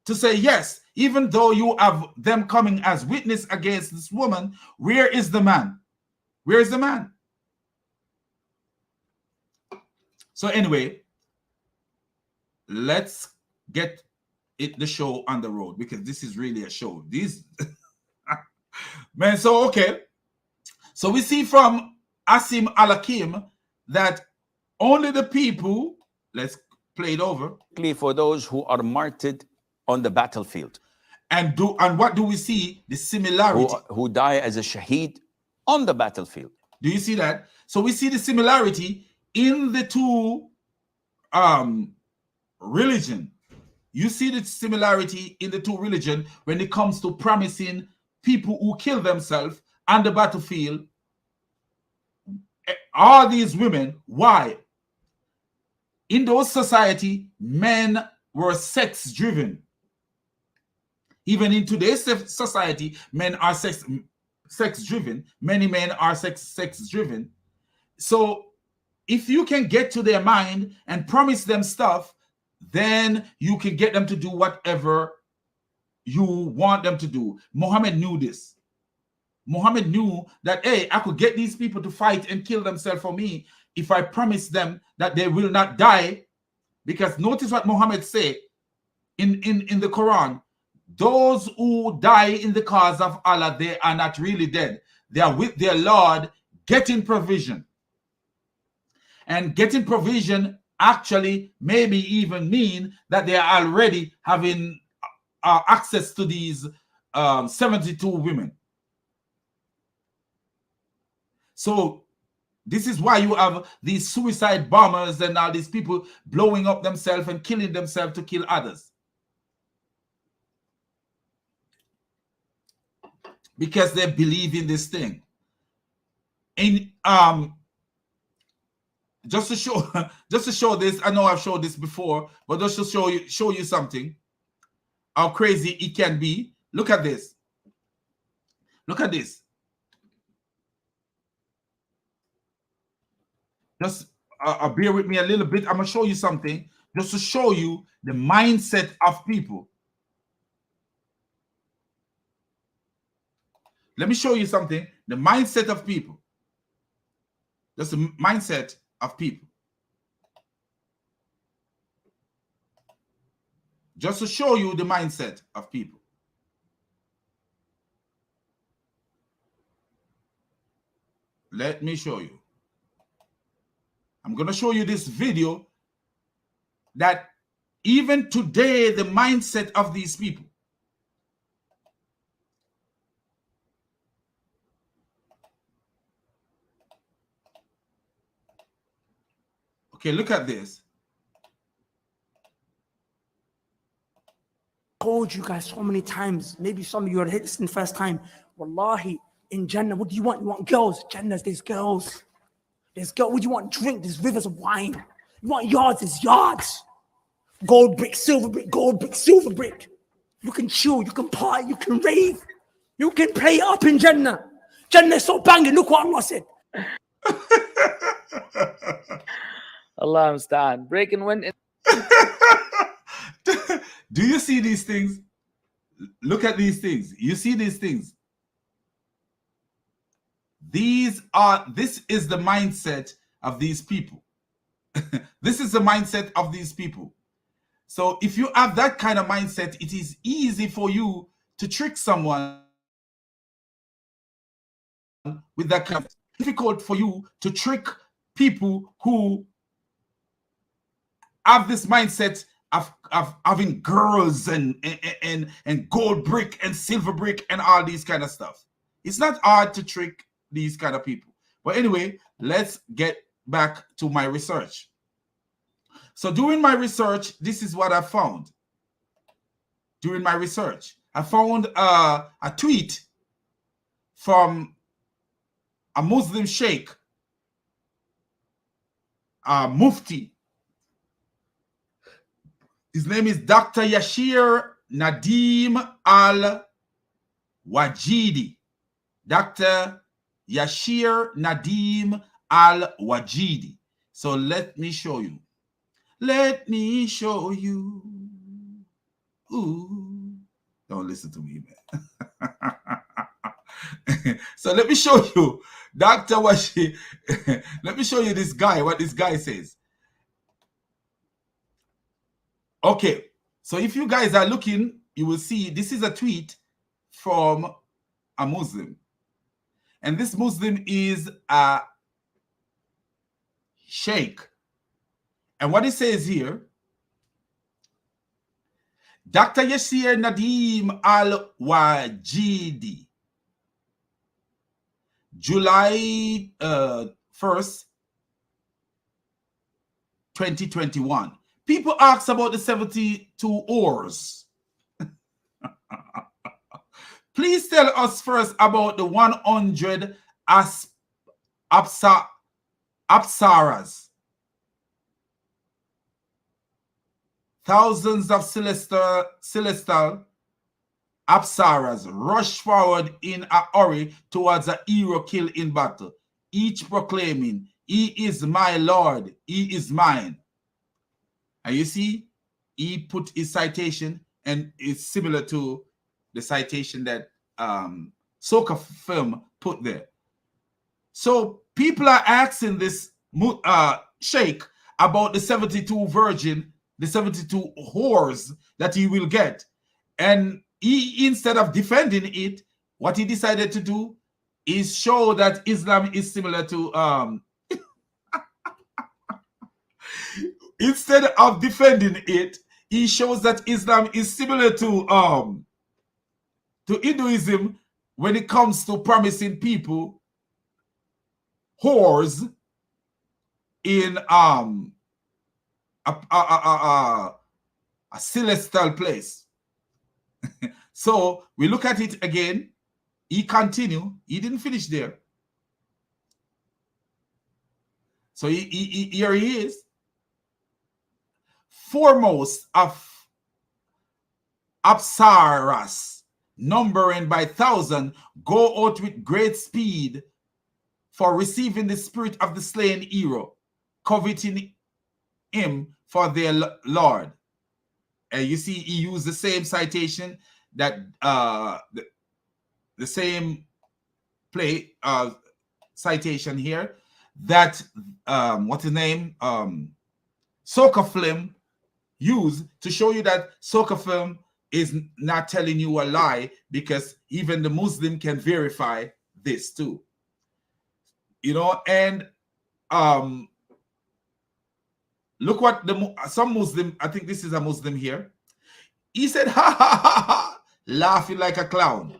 to say, yes, even though you have them coming as witness against this woman, where is the man? Where is the man? So anyway, let's get the show on the road, because this is really a show. These man, so okay. So we see from Asim Al-Hakim that only the people, let's play it over. For those who are martyred on the battlefield. And what do we see? The similarity. Who die as a shaheed on the battlefield. Do you see that? So we see the similarity in the two religion. You see the similarity in the two religion when it comes to promising people who kill themselves on the battlefield. All these women, why? In those society, men were sex driven. Even in today's society, men are sex driven. Many men are sex driven. So if you can get to their mind and promise them stuff, then you can get them to do whatever you want them to do. Muhammad knew this. Muhammad knew that, hey, I could get these people to fight and kill themselves for me if I promise them that they will not die. Because notice what Muhammad said in the Quran. Those who die in the cause of Allah, they are not really dead. They are with their Lord getting provision. And getting provision actually maybe even mean that they are already having access to these 72 women. So this is why you have these suicide bombers and all these people blowing up themselves and killing themselves to kill others. Because they believe in this thing. In just to show this, I know I've showed this before, but just to show you something, how crazy it can be. Look at this. Look at this. Just bear with me a little bit. I'm gonna show you something just to show you the mindset of people. Let me show you something. The mindset of people. Just the mindset of people. Just to show you the mindset of people. Let me show you. I'm going to show you this video that even today, the mindset of these people. Okay, look at this. Told you guys so many times. Maybe some of you are listening first time. Wallahi, in Jannah, what do you want? You want girls? Jannah, there's girls. There's girls. What do you want? Drink. There's rivers of wine. You want yards? There's yards. Gold brick, silver brick, gold brick, silver brick. You can chill. You can party. You can rave. You can play up in Jannah. Jannah is so banging. Look what Allah said. Allah understand. Breaking wind. Do you see these things? Look at these things. You see these things? This is the mindset of these people. This is the mindset of these people. So if you have that kind of mindset, it is easy for you to trick someone with that kind of difficult for you to trick people who have this mindset of having girls and gold brick and silver brick and all these kind of stuff. It's not hard to trick these kind of people. But anyway, let's get back to my research. So doing my research, this is what I found. During my research, I found a tweet from a Muslim sheikh, Mufti. His name is Dr. Yashir Nadim Al-Wajidi. Dr. Yashir Nadim Al-Wajidi. So let me show you. Let me show you. Ooh. Don't listen to me, man. So let me show you, Dr. Washi. Let me show you this guy, what this guy says. Okay, so if you guys are looking, you will see this is a tweet from a Muslim. And this Muslim is a sheikh. And what it says here, Dr. Yashir Nadim Al-Wajidi, July 1st, 2021. People ask about the 72 hours. Please tell us first about the 100 Apsaras. Thousands of celestial Apsaras rush forward in a hurry towards a hero killed in battle, each proclaiming, "He is my Lord, he is mine." And you see, he put his citation, and it's similar to the citation that Soccer Film put there. So people are asking this sheikh about the 72 virgin, the 72 whores that he will get. And he, instead of defending it, what he decided to do is show that Islam is similar to instead of defending it, he shows that Islam is similar to Hinduism when it comes to promising people whores in a celestial place. So we look at it again. He continued. He didn't finish there. So here he is. Foremost of Apsaras, numbering by thousand, go out with great speed for receiving the spirit of the slain hero, coveting him for their Lord. And you see, he used the same citation that the same citation here that what's his name? Soccer Film used to show you that Soccer Film is not telling you a lie, because even the Muslim can verify this too. You know, and look what some Muslim, I think this is a Muslim here. He said, ha ha ha ha, laughing like a clown.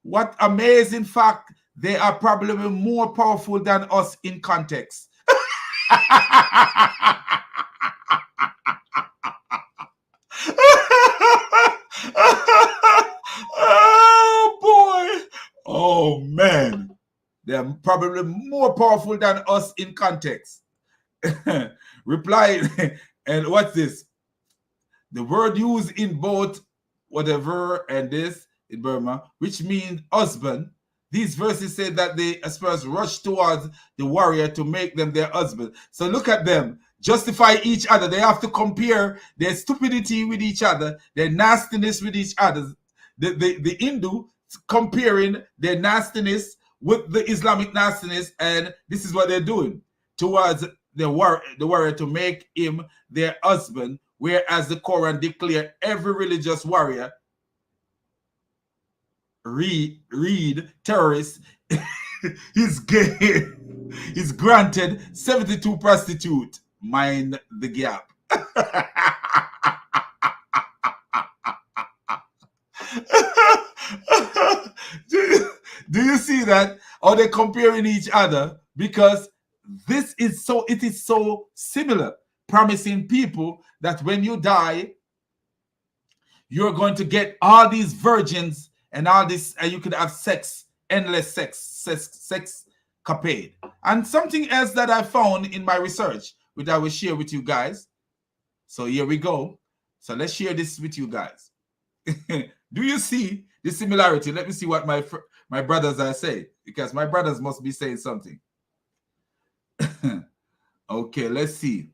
What amazing fact, they are probably more powerful than us in context. Oh boy. Oh man. They're probably more powerful than us in context. Reply. And what's this? The word used in both whatever and this in Burma, which means husband. These verses say that the aspirants rush towards the warrior to make them their husband. So look at them, justify each other. They have to compare their stupidity with each other, their nastiness with each other. The Hindu comparing their nastiness with the Islamic nastiness, and this is what they're doing towards the warrior to make him their husband, whereas the Quran declare every religious warrior, read terrorist, is gay, is granted 72 prostitute. Mind the gap. Do you see that? Or they're comparing each other, because it is so similar, promising people that when you die, you're going to get all these virgins and all this, and you could have sex, endless sex capade. And something else that I found in my research, which I will share with you guys. So here we go. So let's share this with you guys. Do you see the similarity? Let me see what my brothers are saying, because my brothers must be saying something. Okay, let's see.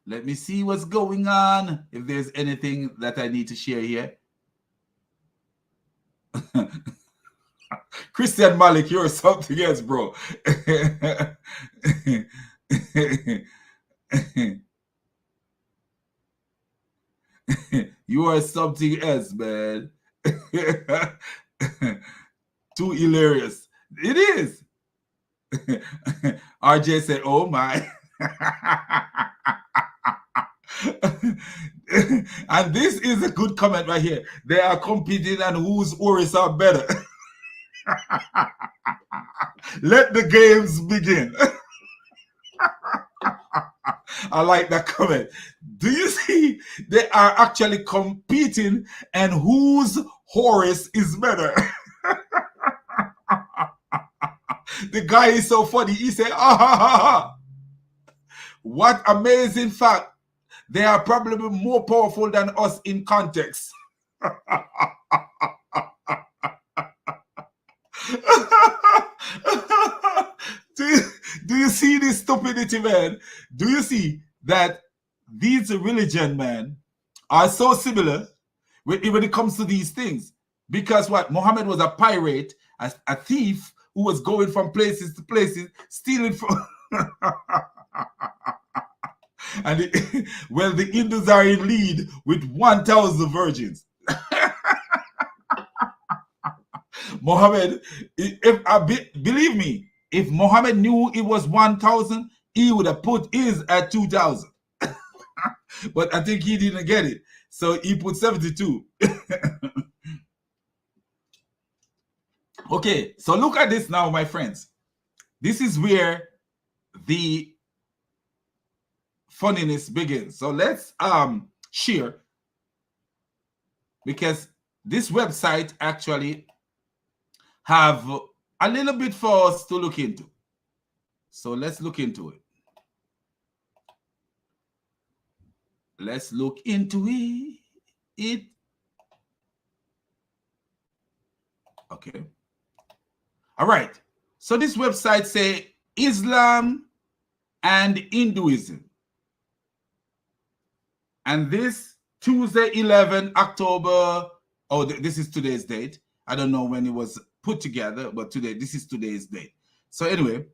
Let me see what's going on, if there's anything that I need to share here. Christian Malik, you're something else, bro. You are something else, man. Too hilarious. It is. RJ said, oh my. And this is a good comment right here. They are competing on whose oris are better. Let the games begin. I like that comment. Do you see they are actually competing and whose horse is better? The guy is so funny. He said, ah, ha, ha, ha. What amazing fact. They are probably more powerful than us in context. Do you see this stupidity, man? Do you see that these religion, man, are so similar when it comes to these things? Because what? Muhammad was a pirate, a thief who was going from places to places, stealing from... And well, the Hindus are in lead with 1,000 virgins. Muhammad, believe me, if Muhammad knew it was 1,000, he would have put his at 2,000. But I think he didn't get it, so he put 72. Okay, so look at this now, my friends. This is where the funniness begins. So let's share, because this website actually have a little bit for us to look into. So let's look into it. Let's look into it. Okay. All right. So this website say Islam and Hinduism. And this Tuesday, 11 October, oh, this is today's date. I don't know when it was put together, but today, this is today's date. So anyway,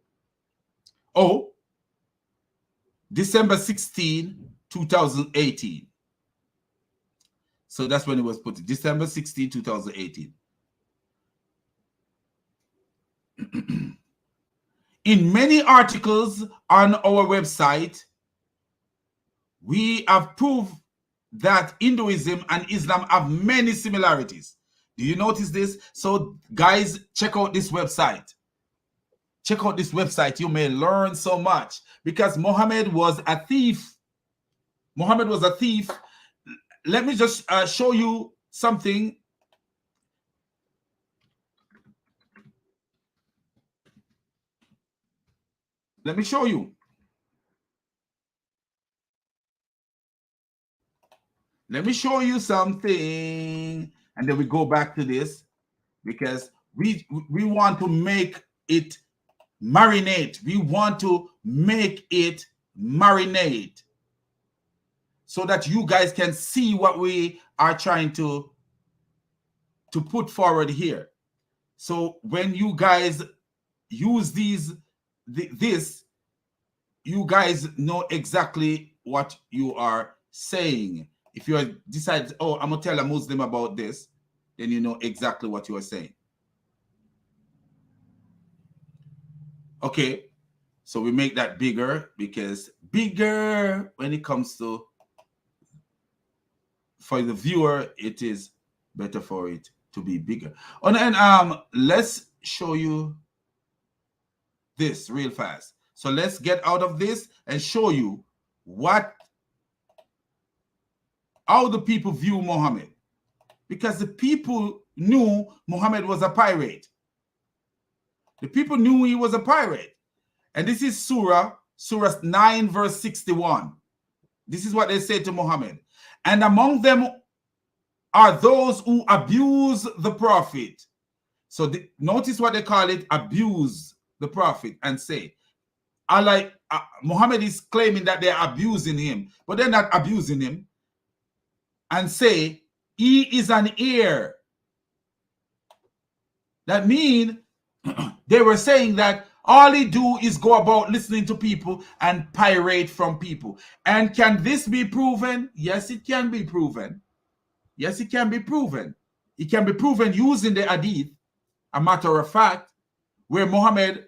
December 16, 2018. So that's when it was put, December 16, 2018. In many articles on our website, we have proved that Hinduism and Islam have many similarities. Do you notice this? So guys, check out this website. Check out this website. You may learn so much, because Muhammad was a thief. Muhammad was a thief. Let me just show you something. Let me show you. Let me show you something. And then we go back to this, because we want to make it marinate. We want to make it marinate so that you guys can see what we are trying to put forward here. So when you guys use this, you guys know exactly what you are saying. If you decide, oh, I'm gonna tell a Muslim about this, then you know exactly what you are saying. Okay, so we make that bigger, because bigger, when it comes to, for the viewer, it is better for it to be bigger. And let's show you this real fast. So let's get out of this and show you how the people view Muhammad, because the people knew Muhammad was a pirate. The people knew he was a pirate. And this is Surah 9 verse 61. This is what they say to Muhammad. And among them are those who abuse the prophet. So notice what they call it, abuse the prophet, and say, Muhammad is claiming that they're abusing him, but they're not abusing him, and say he is an heir. That means they were saying that all he do is go about listening to people and pirate from people. And can this be proven? Yes, it can be proven. Yes, it can be proven. It can be proven using the hadith. A matter of fact, where Muhammad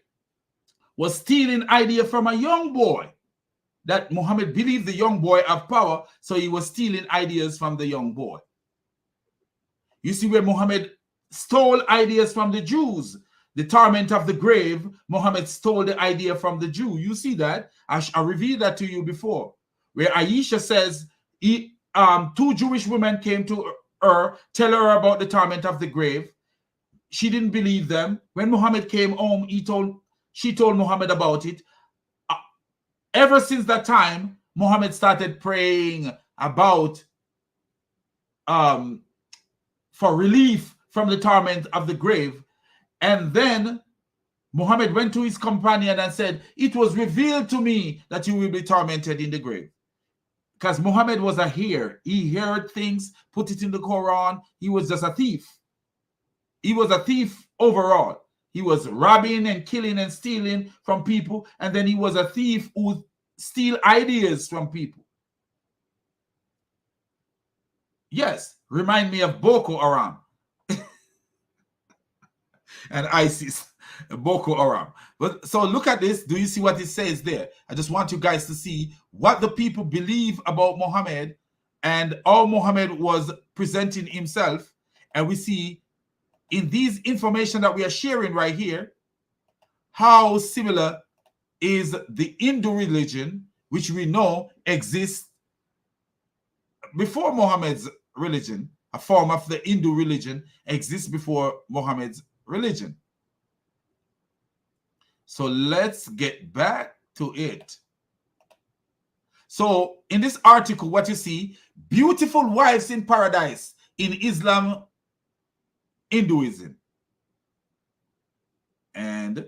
was stealing idea from a young boy, that Muhammad believed the young boy have power, so he was stealing ideas from the young boy. You see where Muhammad stole ideas from the Jews. The torment of the grave, Muhammad stole the idea from the Jew. You see that? I revealed that to you before, where Aisha says two Jewish women came to her, tell her about the torment of the grave. She didn't believe them. When Muhammad came home, she told Muhammad about it. Ever since that time, Muhammad started praying about for relief from the torment of the grave. And then Muhammad went to his companion and said, it was revealed to me that you will be tormented in the grave. Because Muhammad was a hearer. He heard things, put it in the Quran. He was just a thief. He was a thief overall. He was robbing and killing and stealing from people. And then he was a thief who steal ideas from people. Yes, remind me of Boko Haram. And ISIS, Boko Haram. But so look at this. Do you see what it says there? I just want you guys to see what the people believe about Muhammad and how Muhammad was presenting himself. And we see in these information that we are sharing right here, how similar is the Hindu religion, which we know exists before Muhammad's religion. A form of the Hindu religion exists before Muhammad's religion. So let's get back to it. So in this article, what you see, beautiful wives in paradise in Islam, Hinduism. And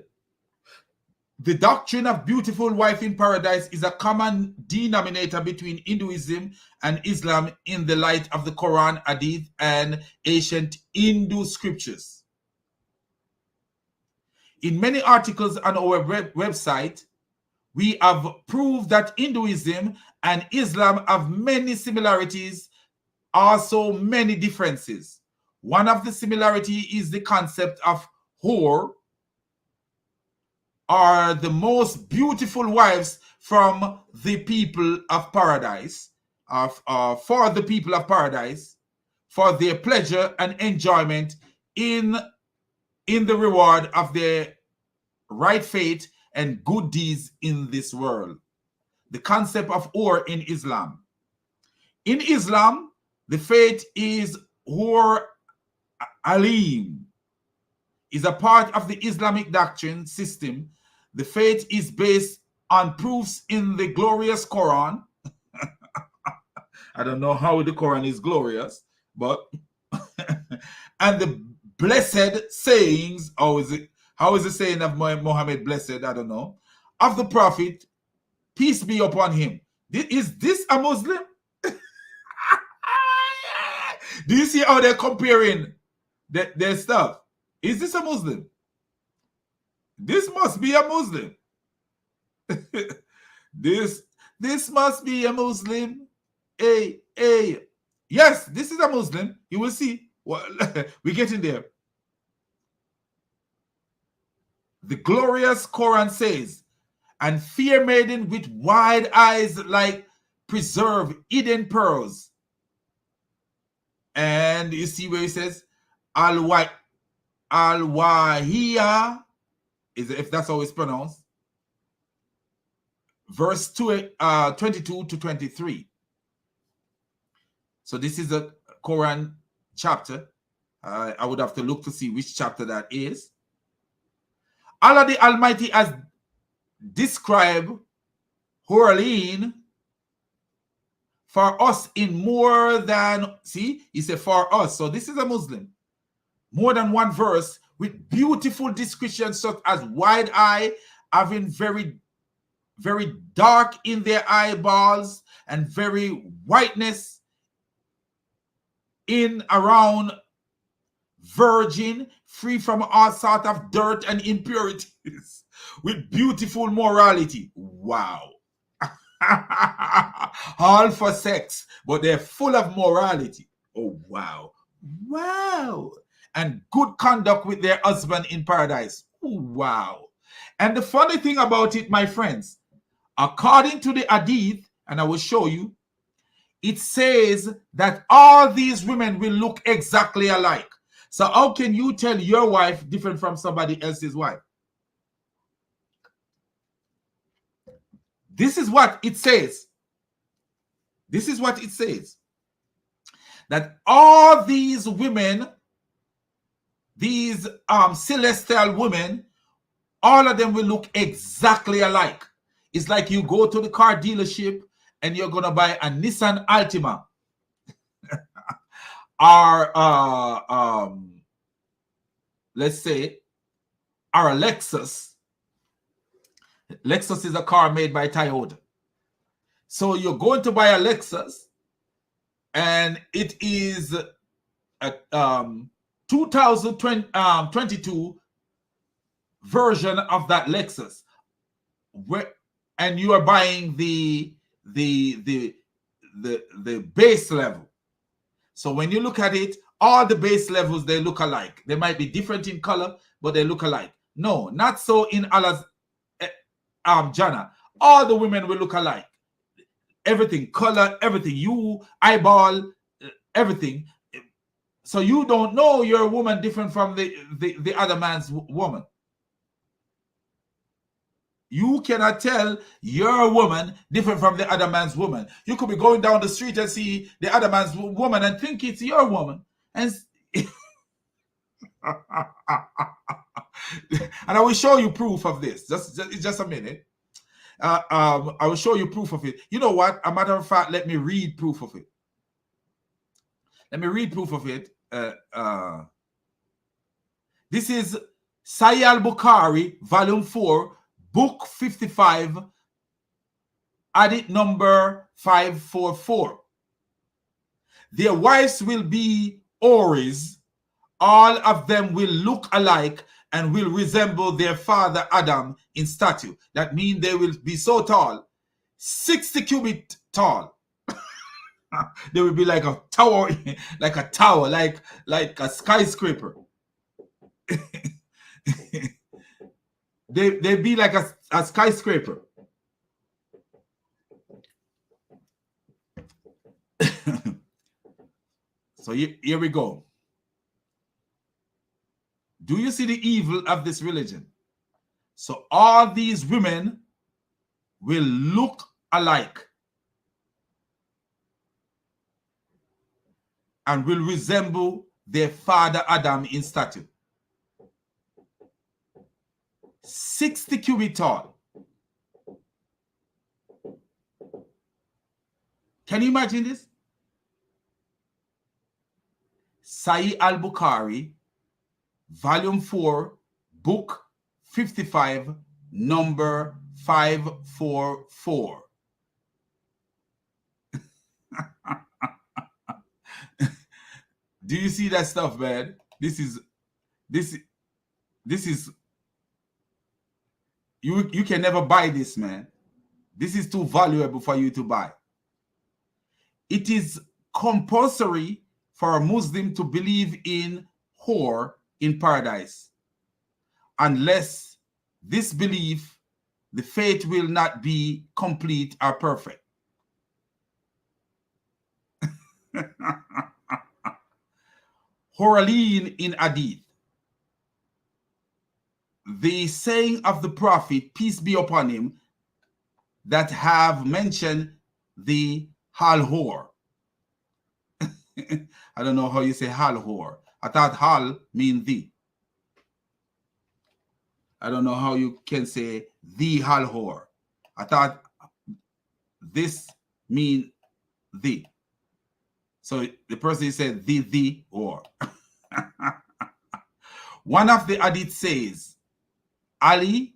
the doctrine of beautiful wife in paradise is a common denominator between Hinduism and Islam in the light of the Quran, Hadith, and ancient Hindu scriptures. In many articles on our website, we have proved that Hinduism and Islam have many similarities, also many differences. One of the similarities is the concept of hur, are the most beautiful wives from the people of paradise, for the people of paradise, for their pleasure and enjoyment in the reward of their right fate and good deeds in this world. The concept of Hur in Islam. In Islam, the faith is Hur Alim, is a part of the Islamic doctrine system. The faith is based on proofs in the glorious Quran. I don't know how the Quran is glorious, but and the blessed sayings, how is the saying of Muhammad blessed? I don't know. Of the Prophet, peace be upon him. Is this a Muslim? Do you see how they're comparing their stuff? Is this a Muslim? This must be a Muslim. This must be a Muslim. Hey. Yes, this is a Muslim. You will see. Well, we're getting there. The glorious Quran says, and fair maiden with wide eyes like preserve hidden pearls. And you see where it says, Al-Wahiya, if that's how it's pronounced. Verse 22 to 23. So this is a Quran chapter. I would have to look to see which chapter that is. Allah the Almighty has described Huralin for us in more than, see, he said for us. So this is a Muslim. More than one verse with beautiful descriptions such as wide eye, having very, very dark in their eyeballs and very whiteness in around virgin, free from all sort of dirt and impurities, with beautiful morality. Wow. All for sex, but they're full of morality. Oh, wow. Wow. And good conduct with their husband in paradise. Oh, wow. And the funny thing about it, my friends, according to the hadith, and I will show you, it says that all these women will look exactly alike. So how can you tell your wife different from somebody else's wife? This is what it says. This is what it says. That all these women, these celestial women, all of them will look exactly alike. It's like you go to the car dealership and you're going to buy a Nissan Altima or let's say, or a Lexus. Lexus is a car made by Toyota. So you're going to buy a Lexus and it is a 2022 version of that Lexus. And you are buying the base level. So when you look at it, all the base levels, they look alike. They might be different in color, but they look alike. No, not so in Allah's Jannah. All the women will look alike. Everything, color, everything. You eyeball, everything. So you don't know you're a woman different from the other man's woman. You cannot tell you're a woman different from the other man's woman. You could be going down the street and see the other man's woman and think it's your woman. And I will show you proof of this. Just a minute. I will show you proof of it. You know what? A matter of fact, let me read proof of it. Let me read proof of it. This is Sahih al-Bukhari, volume 4, book 55, hadith number 544. Their wives will be Houris. All of them will look alike and will resemble their father Adam in stature. That means they will be so tall, 60 cubits tall. They will be like a tower, like a skyscraper. They be like a skyscraper. So here we go. Do you see the evil of this religion? So all these women will look alike and will resemble their father Adam in stature. 60 cubits tall. Can you imagine this? Sahih al-Bukhari, volume 4, book 55, number 544. Do you see that stuff, man? This is you can never buy this, man. This is too valuable for you to buy. It is compulsory for a Muslim to believe in whore in paradise. Unless this belief, the faith will not be complete or perfect. Horaline in Hadith. The saying of the Prophet, peace be upon him, that have mentioned the hal whore. I don't know how you say hal whore. I thought hal mean the. I don't know how you can say the hal whore. I thought this mean the. So the person said the or. One of the hadith says, Ali,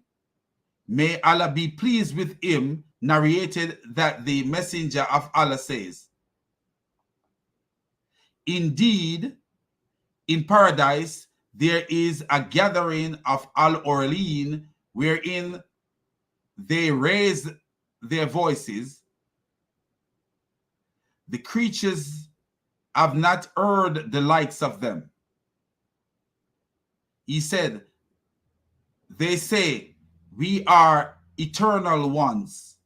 may Allah be pleased with him, narrated that the messenger of Allah says, indeed, in paradise, there is a gathering of Al-Orlin wherein they raise their voices. The creatures have not heard the likes of them. He said, they say, we are eternal ones.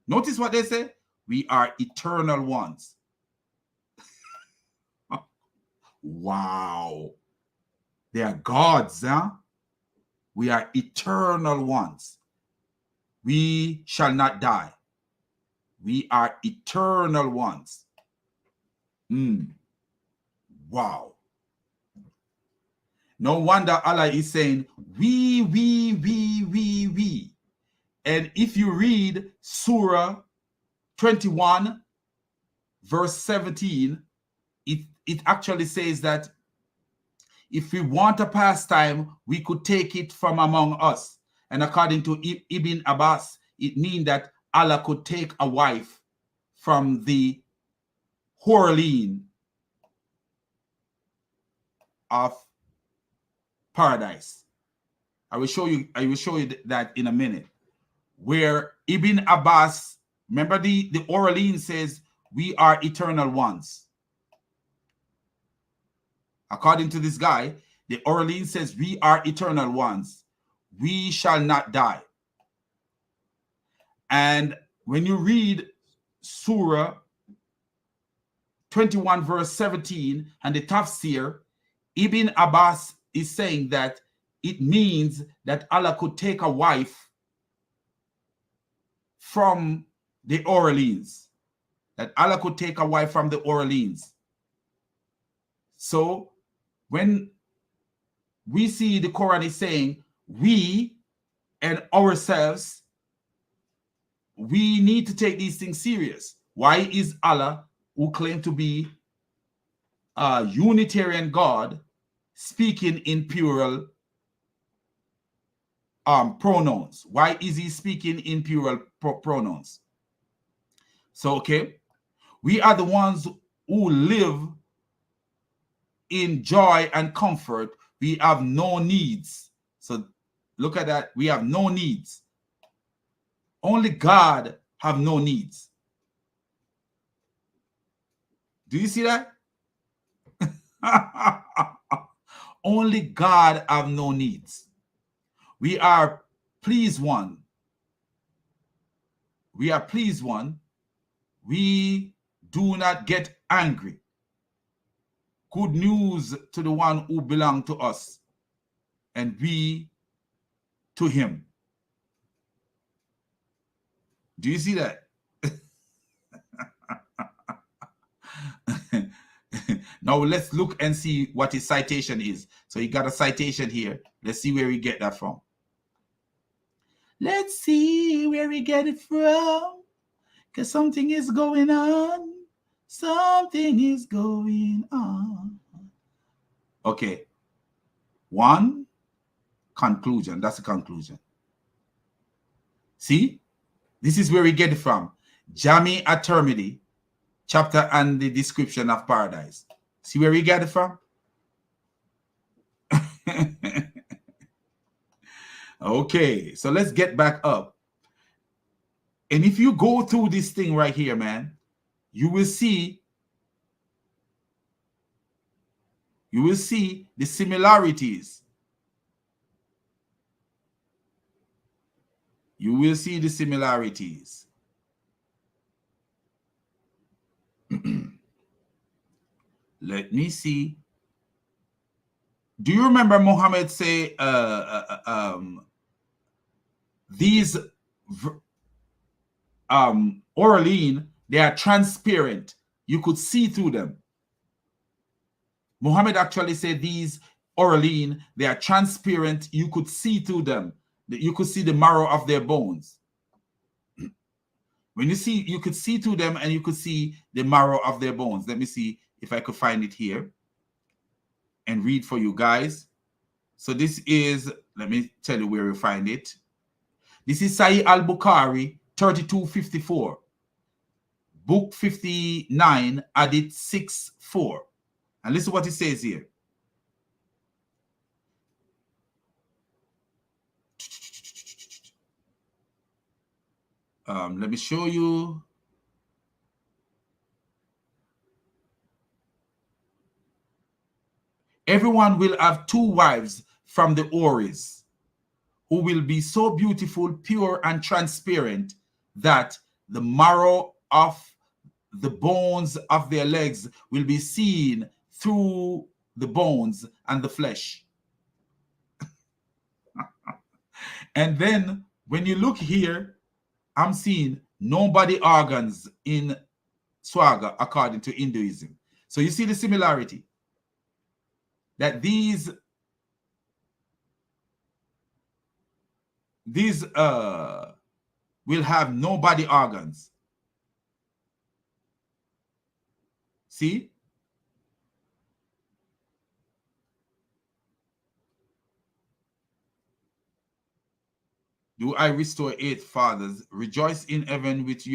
Notice what they say? We are eternal ones. Wow. They are gods, huh? We are eternal ones. We shall not die. We are eternal ones. Wow. No wonder Allah is saying, we. And if you read Surah 21, verse 17, it actually says that if we want a pastime, we could take it from among us. And according to Ibn Abbas, it means that Allah could take a wife from the Horlin of paradise. I will show you that in a minute. Where Ibn Abbas, remember the Orlean says, we are eternal ones. According to this guy, the Orlean says, we are eternal ones. We shall not die. And when you read Surah 21 verse 17 and the Tafsir, Ibn Abbas is saying that it means that Allah could take a wife from the Orleans. That Allah could take a wife from the Orleans. So when we see the Quran is saying we and ourselves, we need to take these things serious. Why is Allah, who claimed to be a Unitarian God, speaking in plural pronouns? Why is he speaking in plural pronouns? So, okay, we are the ones who live in joy and comfort. We have no needs. So look at that. We have no needs. Only God have no needs. Do you see that? Only God have no needs. We are pleased one. We are pleased one. We do not get angry. good news to the one who belong to us, and we to him. Do you see that? Now let's look and see what his citation is. So he got a citation here. Let's see where he get that from. Let's see where he get it from. Because something is going on. Something is going on. Okay. One, conclusion. That's the conclusion. See? This is where we get it from. Jami at-Tirmidhi, chapter and the description of paradise. See where we get it from? Okay, so let's get back up. And if you go through this thing right here, man, you will see the similarities. You will see the similarities. Let me see. Do you remember Muhammad say these oraline, they are transparent. You could see through them. Muhammad actually said these oraline, they are transparent. You could see through them. You could see the marrow of their bones. When you see, you could see through them and you could see the marrow of their bones. Let me see if I could find it here and read for you guys. So this is, let me tell you where you find it. This is Sahih al-Bukhari, 3254. Book 59, Hadith 6-4. And listen to what it says here. Let me show you. Everyone will have 2 wives from the Houris, who will be so beautiful, pure, and transparent that the marrow of the bones of their legs will be seen through the bones and the flesh. And then when you look here, I'm seeing no body organs in Swaga according to Hinduism. So you see the similarity that these will have no body organs. See? Do I restore 8 fathers? Rejoice in heaven with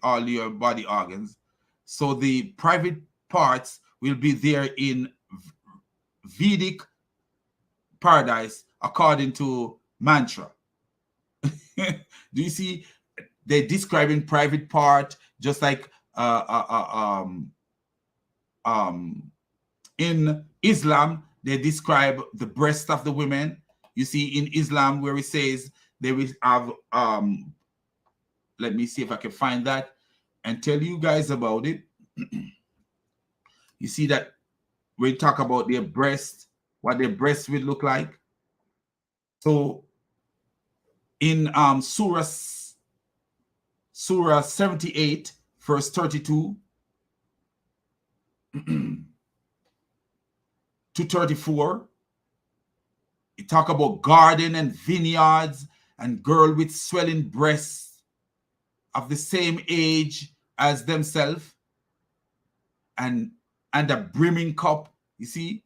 all your body organs. So the private parts will be there in Vedic paradise according to mantra. Do you see? They're describing private part just like in Islam they describe the breast of the women. You see in Islam where it says they will have let me see if I can find that and tell you guys about it. You see that we talk about their breast, what their breasts will look like. So in Surah 78, verse 32 to 34, it talk about garden and vineyards and girl with swelling breasts of the same age as themselves and a brimming cup. You see?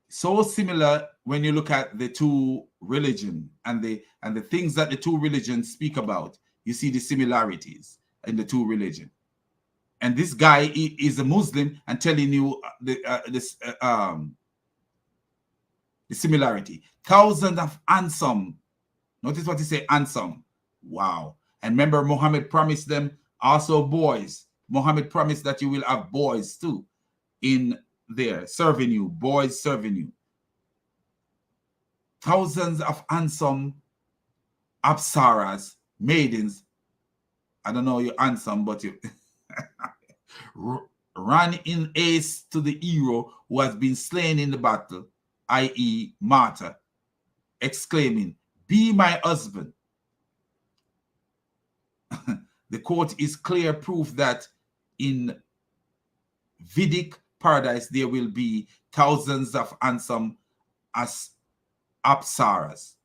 So similar when you look at the 2 religions and the things that the 2 religions speak about. You see the similarities in the 2 religions. And this guy is a Muslim and telling you the similarity. Thousands of handsome. Notice what he say, handsome. Wow. And remember, Muhammad promised them also boys. Muhammad promised that you will have boys too in there serving you, boys serving you. thousands of handsome apsaras, maidens. I don't know your handsome, but you ran in haste to the hero who has been slain in the battle, i.e., martyr, exclaiming, "Be my husband." The quote is clear proof that in Vedic paradise there will be thousands of handsome as apsaras.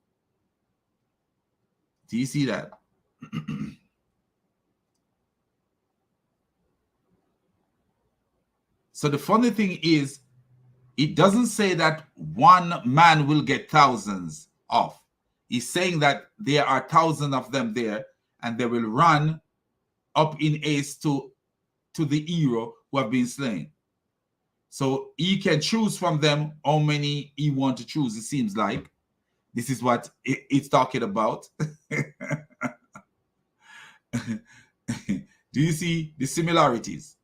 Do you see that? So the funny thing is, it doesn't say that one man will get thousands of. He's saying that there are thousands of them there, and they will run up in haste to the hero who have been slain. So he can choose from them how many he want to choose, it seems like. This is what it's talking about. Do you see the similarities?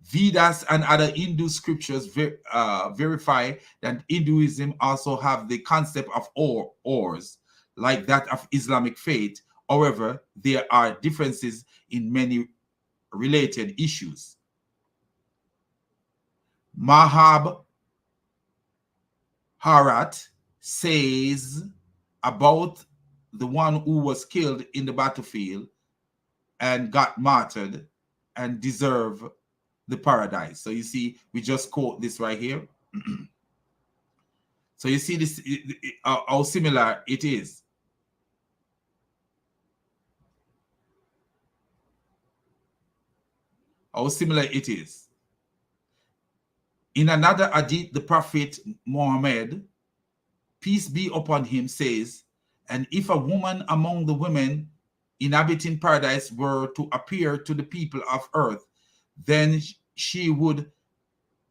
Vedas and other Hindu scriptures verify that Hinduism also have the concept of ors, like that of Islamic faith. However, there are differences in many related issues. Mahabharat says about the one who was killed in the battlefield and got martyred and deserve the paradise. So you see, we just quote this right here. So you see this, how similar it is. How similar it is. In another hadith, the Prophet Muhammad, peace be upon him, says, "And if a woman among the women inhabiting paradise were to appear to the people of earth, then she would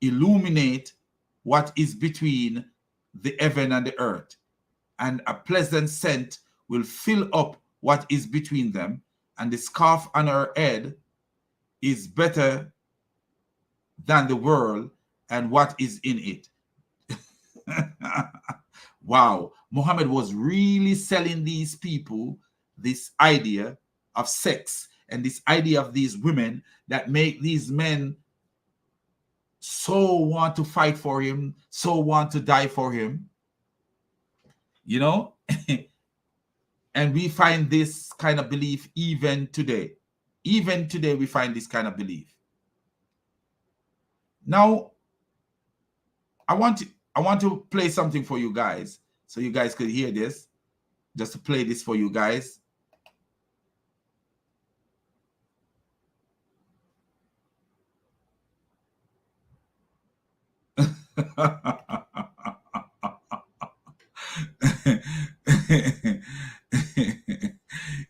illuminate what is between the heaven and the earth, and a pleasant scent will fill up what is between them, and the scarf on her head is better than the world and what is in it." Wow, Muhammad was really selling these people this idea of sex and this idea of these women that make these men so want to fight for him, so want to die for him, you know. And we find this kind of belief even today. Even today we find this kind of belief. Now I want to play something for you guys so you guys could hear this. Just to play this for you guys.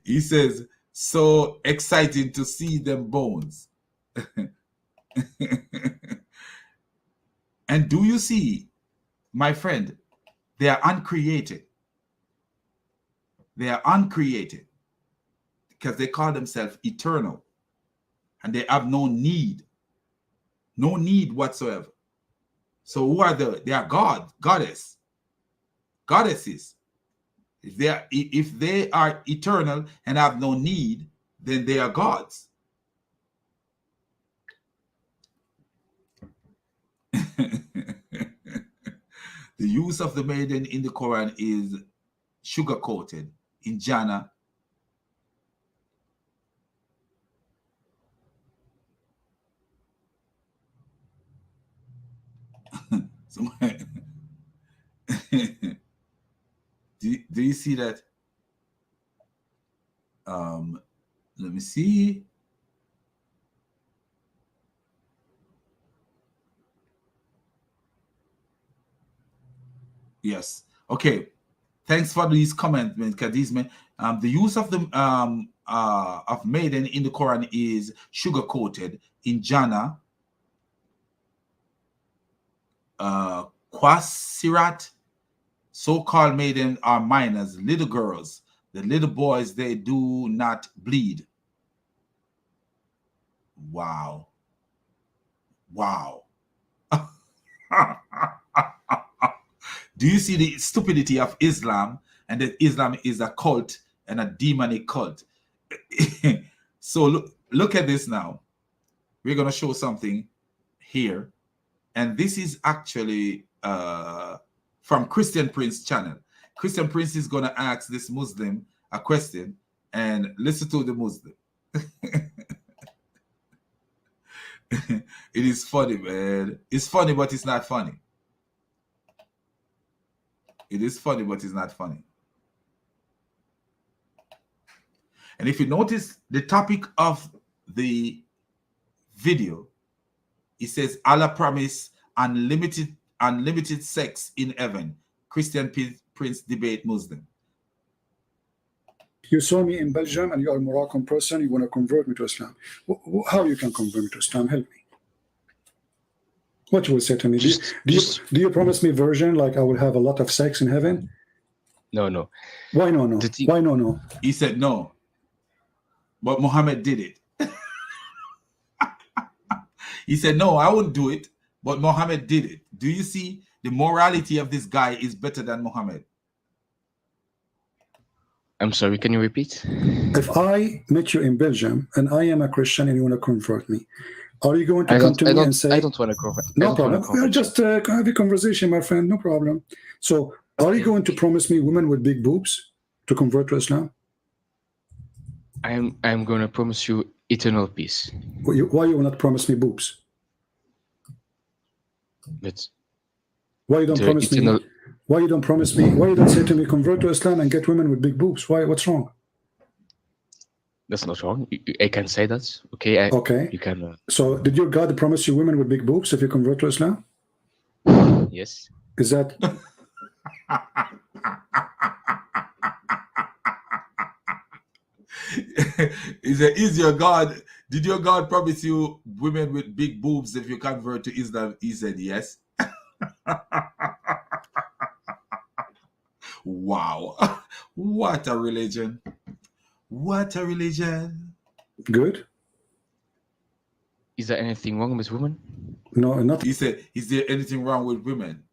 He says, "So exciting to see them bones." And do you see, my friend, they are uncreated. They are uncreated because they call themselves eternal and they have no need whatsoever. So who are they are goddesses. If they are eternal and have no need, then they are gods. The use of the maiden in the Quran is sugar-coated. In Jannah, do you see that? Let me see. Yes. Okay. Thanks for these comments, because these men, the use of the of maiden in the Quran is sugar coated. In Jannah, Quasirat, so-called maiden are minors, little girls. The little boys, they do not bleed. Wow. Wow. Do you see the stupidity of Islam, and that Islam is a cult and a demonic cult? So look at this now. We're going to show something here. And this is actually from Christian Prince channel. Christian Prince is going to ask this Muslim a question, and listen to the Muslim. It is funny, man. It's funny, but it's not funny. It is funny, but it's not funny. And if you notice the topic of the video, it says Allah promise unlimited sex in heaven. Christian Prince debate Muslim. You saw me in Belgium and you are a Moroccan person, you want to convert me to Islam. How you can convert me to Islam? Help me. What you will say to me? Do you promise me virgin, like I will have a lot of sex in heaven? No. Why no? Why no? He said no. But Muhammad did it. He said, no, I wouldn't do it. But Muhammad did it. Do you see the morality of this guy is better than Muhammad? I'm sorry, can you repeat? If I met you in Belgium and I am a Christian and you want to convert me, are you going to come to me and say... I don't want to convert. No problem. We'll just have a conversation, my friend. No problem. So are you going to promise me women with big boobs to convert to Islam? I'm going to promise you eternal peace. Why you will not promise me boobs? But why you don't promise me? Why you don't promise me? Why you don't say to me, convert to Islam and get women with big boobs? Why? What's wrong? That's not wrong. I can say that. Okay. Okay. You can. So, did your God promise you women with big boobs if you convert to Islam? Yes. Is that? Is your God? Did your God promise you women with big boobs if you convert to Islam? He said yes. Wow. What a religion. What a religion. Good. Is there anything wrong with women? No, not. He said, is there anything wrong with women?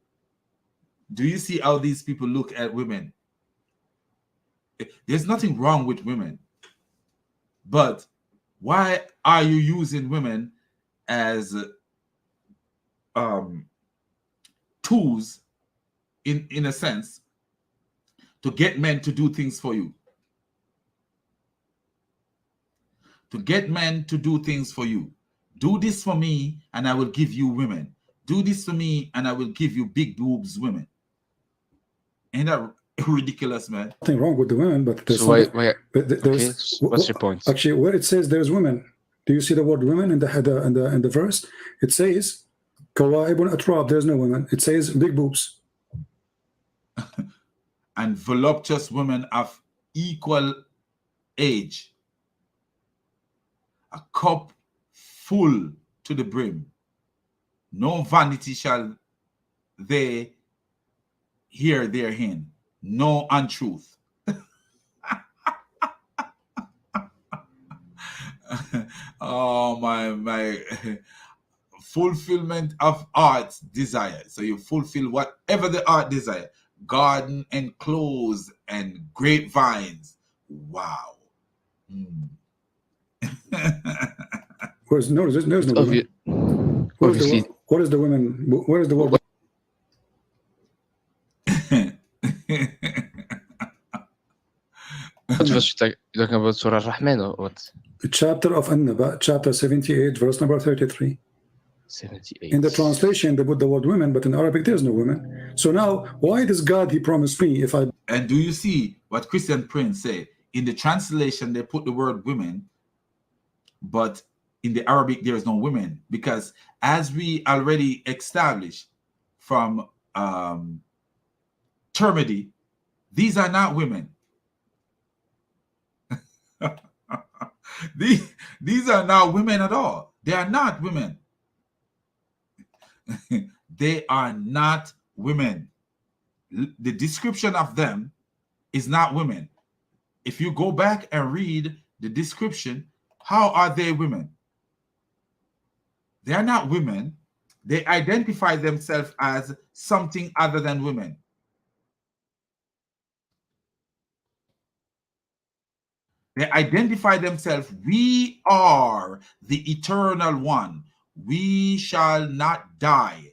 Do you see how these people look at women? There's nothing wrong with women. But why are you using women as tools, in a sense, to get men to do things for you? To get men to do things for you. Do this for me and I will give you women. Do this for me and I will give you big boobs women. Ain't that ridiculous, man? Nothing wrong with the women, but there's So why okay, what's your point? Actually, where it says there's women, do you see the word women in the verse? It says Kawaibun Atrab, there's no women. It says big boobs. And voluptuous women of equal age. A cup full to the brim. No vanity shall they hear therein. No untruth. Oh my fulfillment of art's desire. So you fulfill whatever the art desire. Garden enclosed and grapevines. Wow. There's no women. What is the women? Where is the word? What verse you talking about? Surah Rahman or what? The chapter of An-Naba, chapter 78, verse number 33. 78. In the translation, they put the word women, but in Arabic, there's no women. So now, why does God, he promised me if I... And do you see what Christian Prince say? In the translation, they put the word women, but in the Arabic, there is no women. Because as we already established from Termody, these are not women. These are not women at all. They are not women. They are not women. The description of them is not women. If you go back and read the description, how are they women? They are not women. They identify themselves as something other than women. They identify themselves. We are the eternal one. We shall not die.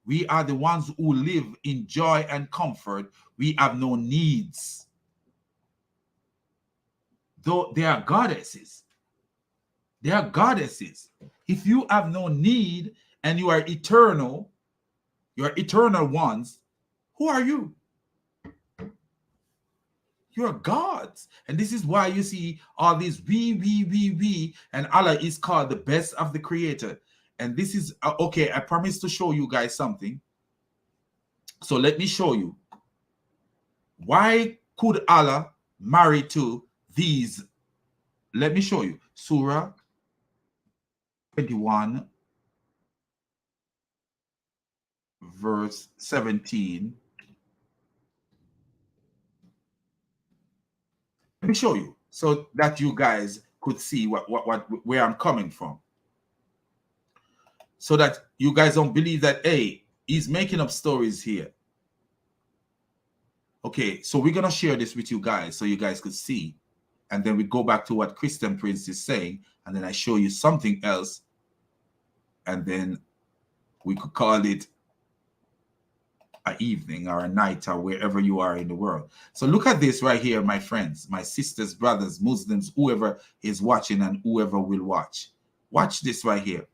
We are the ones who live in joy and comfort. We have no needs. Though they are goddesses. They are goddesses. If you have no need and you are eternal ones, who are you? You're gods. And this is why you see all these we, and Allah is called the best of the creator. And this is, okay, I promise to show you guys something. So let me show you. Why could Allah marry to these? Let me show you. Surah 21, verse 17. Let me show you so that you guys could see where I'm coming from. So that you guys don't believe that, hey, he's making up stories here. Okay, so we're going to share this with you guys so you guys could see. And then we go back to what Christian Prince is saying. And then I show you something else. And then we could call it an evening or a night or wherever you are in the world. So look at this right here, my friends, my sisters, brothers, Muslims, whoever is watching and whoever will watch. Watch this right here.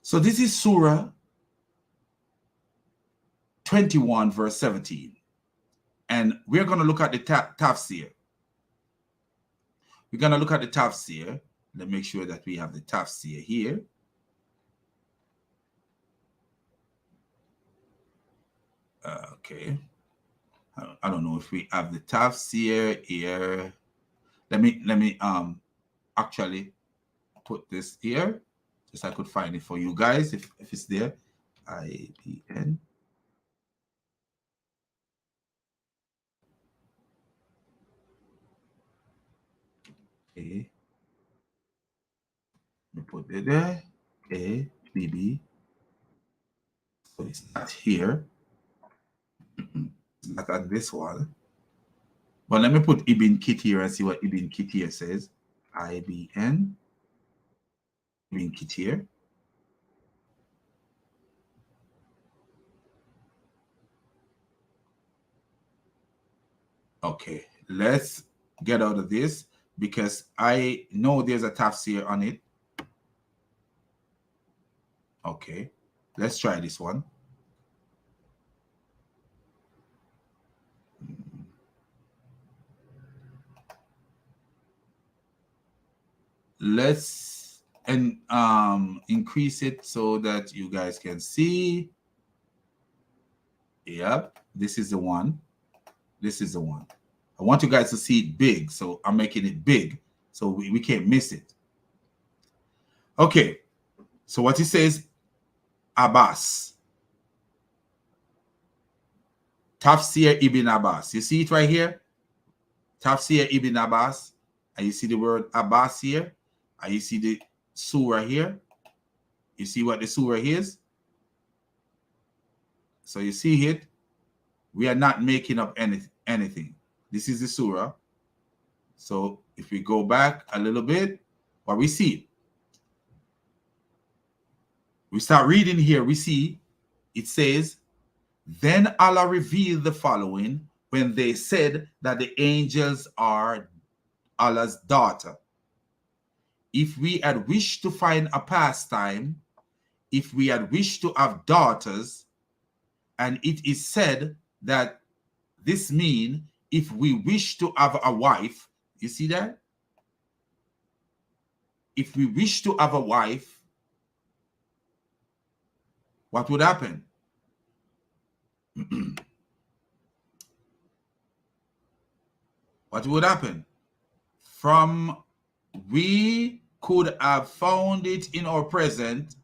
So this is Surah 21, verse 17. And we're going to look at the tafsir. We're going to look at the tafsir. Let's make sure that we have the tafsir here. Okay. I don't know if we have the tafsir here. Let me actually put this here. Just I could find it for you guys if it's there. IBN. Okay. Let me put it there. A BB. So it's not here. It's not on this one. But let me put Ibn Kathir and see what Ibn Kathir says. IBN. Ibn Kathir. Okay, let's get out of this because I know there's a tafsir on it. Okay, let's try this one. Let's increase it so that you guys can see. Yep, this is the one. This is the one. I want you guys to see it big, so I'm making it big so we can't miss it. Okay, so what it says, Abbas. Tafsir Ibn Abbas. You see it right here? Tafsir Ibn Abbas. And you see the word Abbas here? And you see the surah here? You see what the surah is? So you see it? We are not making up anything. This is the surah. So if we go back a little bit, what we see, we start reading here, we see it says, then Allah revealed the following when they said that the angels are Allah's daughter. If we had wished to find a pastime, if we had wished to have daughters, and it is said that this means if we wish to have a wife, you see that? If we wish to have a wife, what would happen? What would happen? We could have found it in our present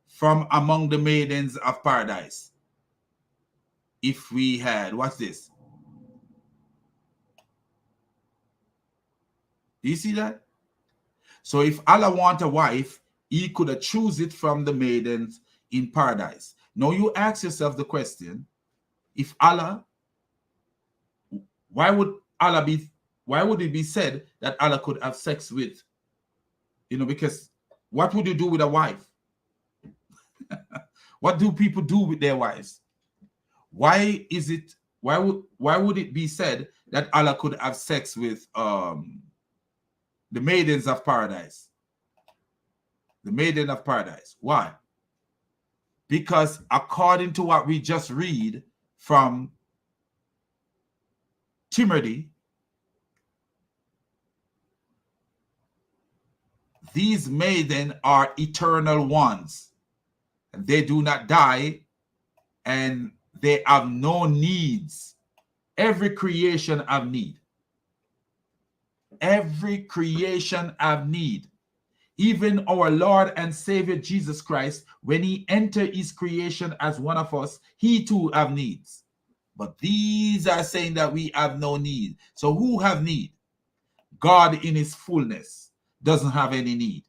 from among the maidens of paradise. If we had, what's this? Do you see that? So if Allah want a wife, he could have choose it from the maidens in paradise. Now you ask yourself the question, if Allah, why would why would it be said that Allah could have sex with, because what would you do with a wife? What do people do with their wives? Why would it be said that Allah could have sex with the maidens of paradise? The maiden of paradise. Why? Because according to what we just read from Timothy, these maiden are eternal ones. They do not die, and they have no needs. Every creation have need. Every creation have need. Even our Lord and Savior Jesus Christ, when he entered his creation as one of us, he too have needs. But these are saying that we have no need. So who have need? God in his fullness doesn't have any need.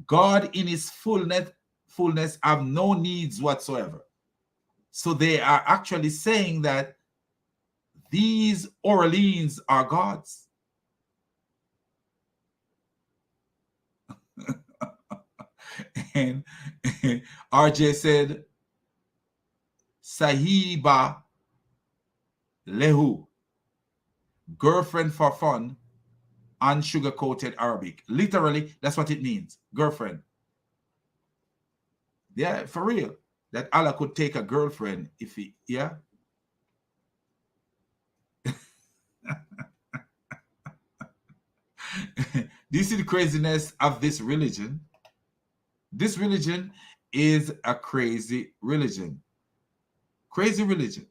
God in his fullness have no needs whatsoever. So they are actually saying that these Orleans are gods. and RJ said, Sahiba Lehu, girlfriend for fun, unsugar-coated Arabic. Literally, that's what it means, girlfriend. Yeah, for real. That Allah could take a girlfriend if he, yeah. Do you see the craziness of this religion? This religion is a crazy religion. Crazy religion.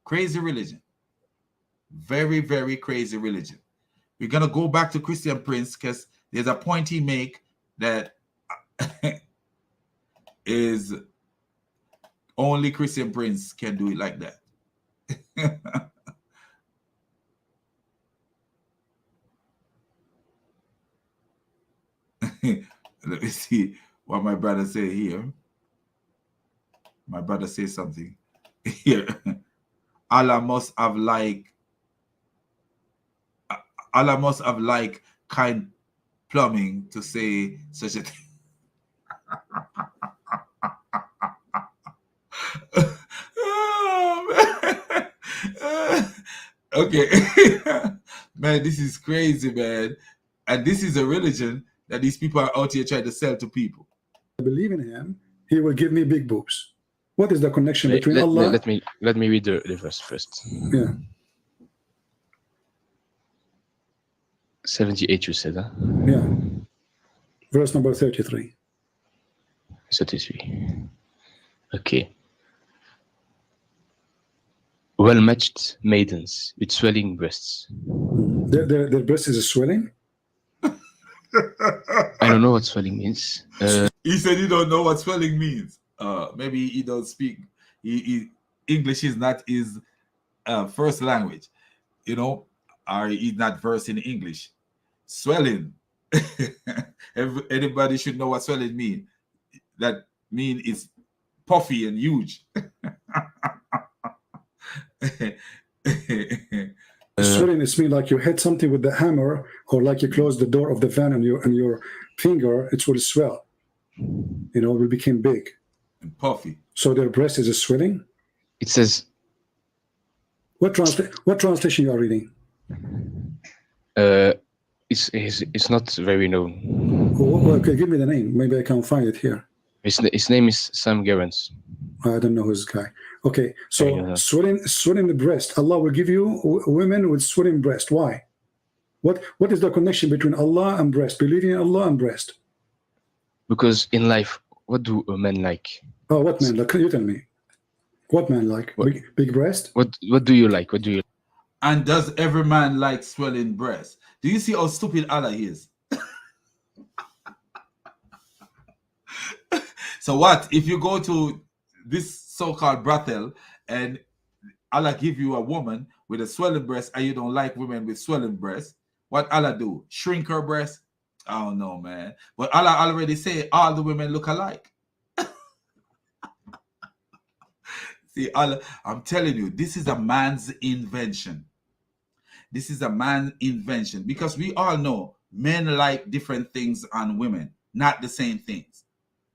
Crazy religion. Very, very crazy religion. We're going to go back to Christian Prince because there's a point he make that is only Christian Prince can do it like that. Let me see what my brother say here. My brother says something here. Allah must have like kind plumbing to say such a thing. Oh, man. Okay. Man, this is crazy, man. And this is a religion that these people are out here trying to sell to people. I believe in him, he will give me big boobs. What is the connection between Allah? Let me read the verse first. Yeah. 78 you said, huh? Yeah. Verse number 33. 33. Okay. Well-matched maidens with swelling breasts. Their breast is swelling? I don't know what swelling means. He said he don't know what swelling means. Maybe he don't speak. English is not his first language, or he's not versed in English. Swelling. Anybody should know what swelling mean. That mean it's puffy and huge. Swelling is mean like you hit something with the hammer, or like you close the door of the van and your finger, it will swell. It will become big and puffy. So their breast is swelling. It says. What translation you are reading? It's not very known. Oh, okay, give me the name. Maybe I can find it here. His name is Sam Gerrans. I don't know who's this guy. Okay, so swelling the breast. Allah will give you women with swelling breast. Why? What is the connection between Allah and breast? Believing in Allah and breast. Because in life, what do men like? Oh, what men like? Can you tell me? What men like? Big breast? What do you like? What do you? And does every man like swelling breast? Do you see how stupid Allah is? So what if you go to this so-called brothel and Allah give you a woman with a swelling breast and you don't like women with swelling breasts? What Allah do? Shrink her breast? I don't know, man. But Allah already say all the women look alike. See, I'm telling you, this is a man's invention. This is a man's invention because we all know men like different things on women, not the same things.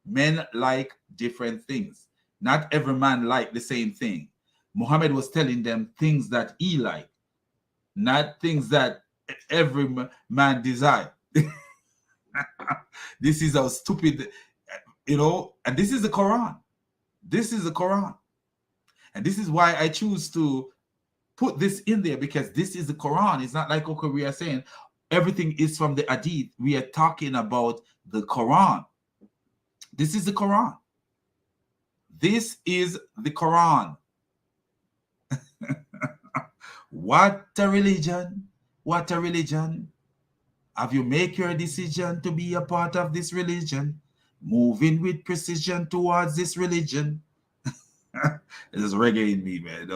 Men like different things. Not every man like the same thing. Muhammad was telling them things that he liked, not things that every man desire. This is how stupid, and this is the Quran. This is the Quran. And this is why I choose to put this in there, because this is the Quran. It's not like, okay, we are saying everything is from the Hadith. We are talking about the Quran. This is the Quran. This is the Quran. What a religion. What a religion. Have you make your decision to be a part of this religion? Moving with precision towards this religion. There's reggae in me, man.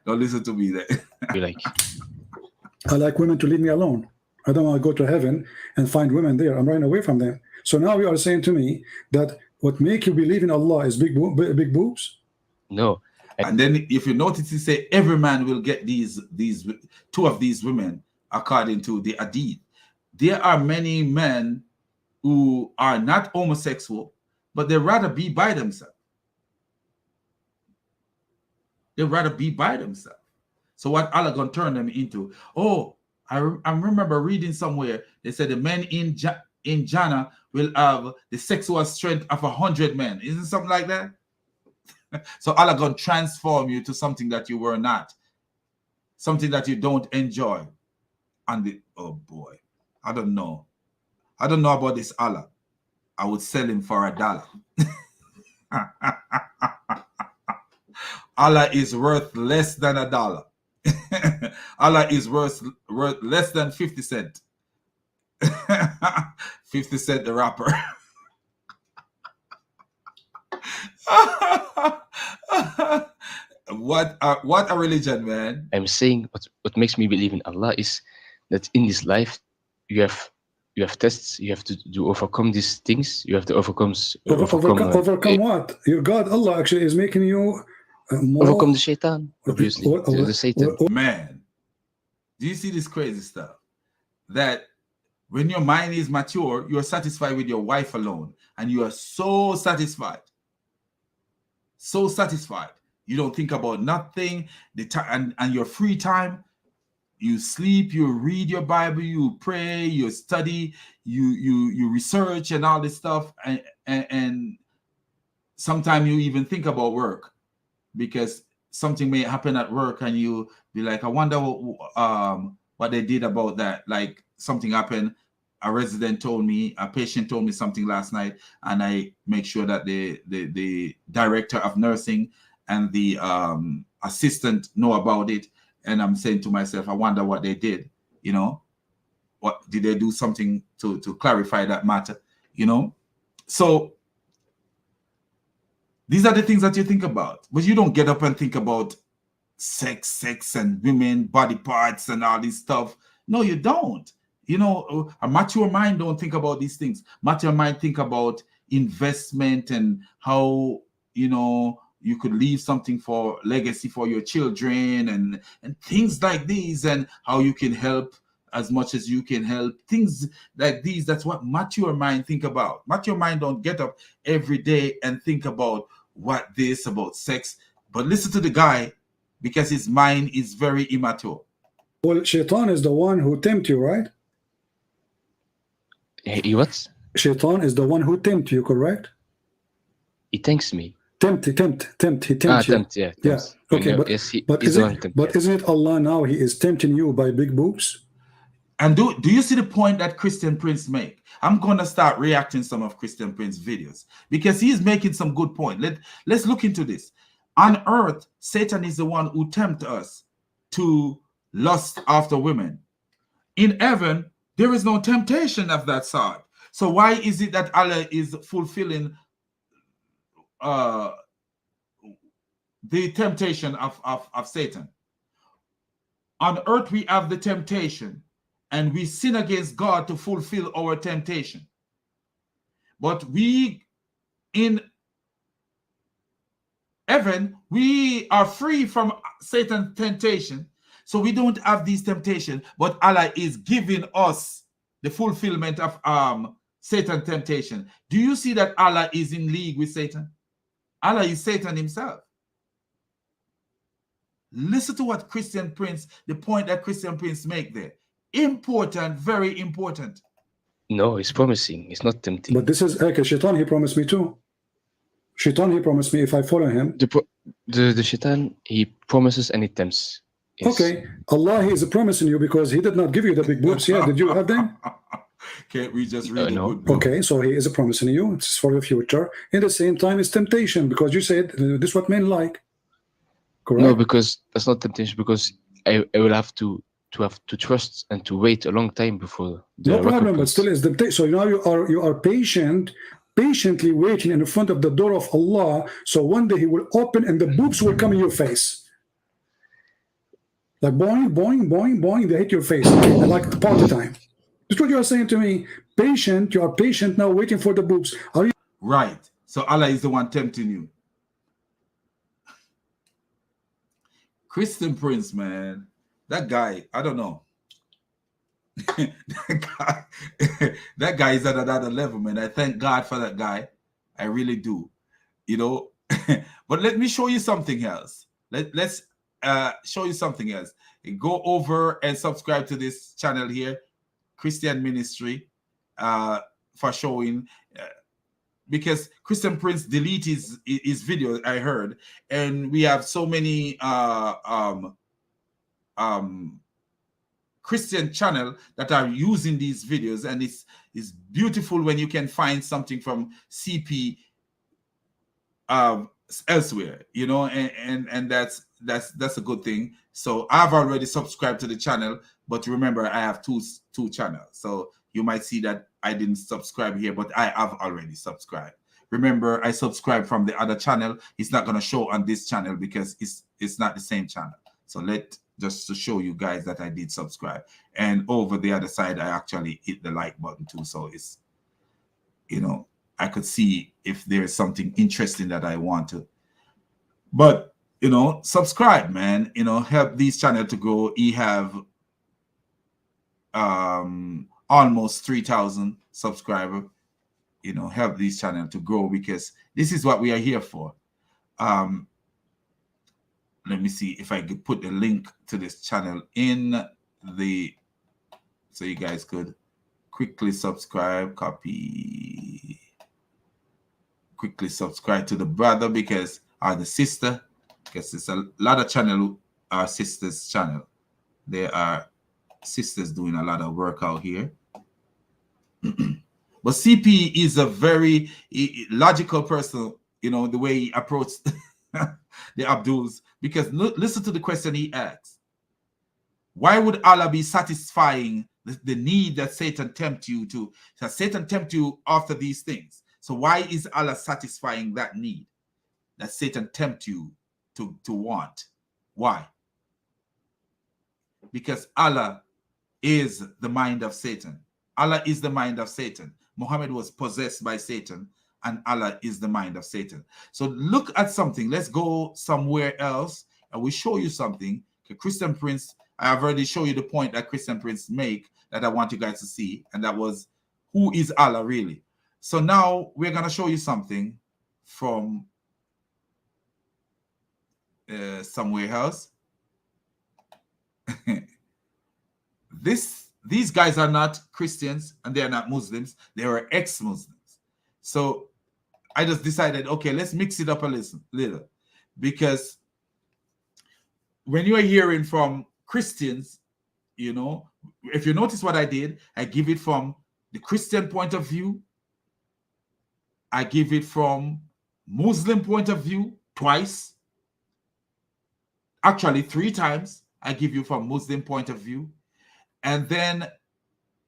Don't listen to me there. You like? I like women to leave me alone. I don't want to go to heaven and find women there. I'm running away from them. So now you are saying to me that what make you believe in Allah is big boobs? No. And then if you notice, he say every man will get these two of these women according to the Hadith. There are many men who are not homosexual, but they rather be by themselves. They rather be by themselves. So what Allah gonna turn them into? Oh, I remember reading somewhere they said the men in Jannah will have the sexual strength of 100 men. Isn't it something like that? So Allah gonna transform you to something that you were not, something that you don't enjoy. And oh boy, I don't know about this Allah. I would sell him for $1. Allah is worth less than $1. Allah is worth less than 50 cents. 50 cent the rapper. What a religion, man. I'm saying what makes me believe in Allah is that in this life you have tests, you have to overcome these things, you have to overcome what? Your God Allah actually is making you overcome the shaitan, obviously. The Satan. Man, do you see this crazy stuff? That when your mind is mature, you're satisfied with your wife alone, and you are so satisfied. So satisfied. You don't think about nothing. And your free time, you sleep, you read your Bible, you pray, you study, you research and all this stuff. And sometimes you even think about work, because something may happen at work and you be like, I wonder what they did about that. Like something happened. A resident told me, a patient told me something last night, and I make sure that the director of nursing and the assistant know about it. And I'm saying to myself, I wonder what they did. What did they do something to clarify that matter? So these are the things that you think about, but you don't get up and think about sex and women, body parts and all this stuff. No, you don't. A mature mind don't think about these things. Mature mind think about investment and how, you could leave something for legacy for your children and things like these, and how you can help as much as you can help. Things like these, that's what mature mind think about. Mature mind don't get up every day and think about about sex. But listen to the guy, because his mind is very immature. Well, Shaitan is the one who tempt you, right? He what? Shaitan is the one who tempt you, correct? He thanks me. Tempt. He tempts you. Tempt, yeah. Tempts. Okay, know, but yes, isn't it Allah now? He is tempting you by big boobs. And do you see the point that Christian Prince make? I'm going to start reacting some of Christian Prince videos, because he's making some good point. Let's look into this. On earth, Satan is the one who tempts us to lust after women. In heaven, there is no temptation of that sort. So why is it that Allah is fulfilling the temptation of Satan? On earth, we have the temptation, and we sin against God to fulfill our temptation. But we, in Evan, we are free from Satan's temptation. So we don't have these temptations, but Allah is giving us the fulfillment of Satan's temptation. Do you see that Allah is in league with Satan? Allah is Satan himself. Listen to what Christian Prince, the point that Christian Prince make there. Important, very important. No, he's promising. He's not tempting. But this is like a shaitan. He promised me too. Shaitan, he promised me if I follow him. The shaitan, he promises and he tempts. Yes. Okay, Allah, he is promising you because he did not give you the big boobs. Yeah, did you have them? Can't we just read no. good book? Okay, so he is promising you. It's for the future. In the same time, it's temptation because you said this is what men like. Correct? No, because that's not temptation. Because I will have to trust and to wait a long time before the No problem, but recompense. still is temptation. So now you are patiently waiting in front of the door of Allah. So one day he will open and the boobs will come in your face. Like boing, boing, boing, boing, they hit your face. And like the party time. That's what you are saying to me. Patient, you are patient now waiting for the boobs. Are you? Right. So Allah is the one tempting you. Christian Prince, man. That guy, I don't know. that guy is at another level, man. I thank God for that guy. I really do. You know, but let me show you something else. Let's show you something else. Go over and subscribe to this channel here, Christian Ministry, for showing because Christian Prince delete his video, I heard, and we have so many Christian channel that are using these videos, and it's beautiful when you can find something from CP elsewhere, you know, and that's a good thing. So I've already subscribed to the channel, but remember I have two channels, so you might see that I didn't subscribe here, but I have already subscribed. Remember, I subscribed from the other channel. It's not going to show on this channel because it's not the same channel. So just to show you guys that I did subscribe. And over the other side, I actually hit the like button too. So it's, you know, I could see if there's something interesting that I want to. But, you know, subscribe, man. You know, help this channel to grow. We have almost 3,000 subscribers. You know, help this channel to grow because this is what we are here for. Let me see if I could put the link to this channel in so you guys could quickly subscribe, copy, quickly subscribe to the brother because or the sister, because it's a lot of channel are sisters channel. There are sisters doing a lot of work out here. But CP is a very logical person, you know, the way he approached the Abduls, because listen to the question he asks. Why would Allah be satisfying the need that Satan tempt you to? That Satan tempt you after these things. So why is Allah satisfying that need that Satan tempt you to want? Why? Because Allah is the mind of Satan. Allah is the mind of Satan. Muhammad was possessed by Satan, and Allah is the mind of Satan. So look at something. Let's go somewhere else, and we show you something. Christian Prince, I have already shown you the point that Christian Prince make that I want you guys to see, and that was, who is Allah really? So now we're going to show you something from somewhere else. These guys are not Christians and they're not Muslims. They were ex-Muslims. So I just decided, okay, let's mix it up a little. Because when you are hearing from Christians, you know, if you notice what I did, I give it from the Christian point of view. I give it from Muslim point of view twice. Actually, 3 times I give you from Muslim point of view. And then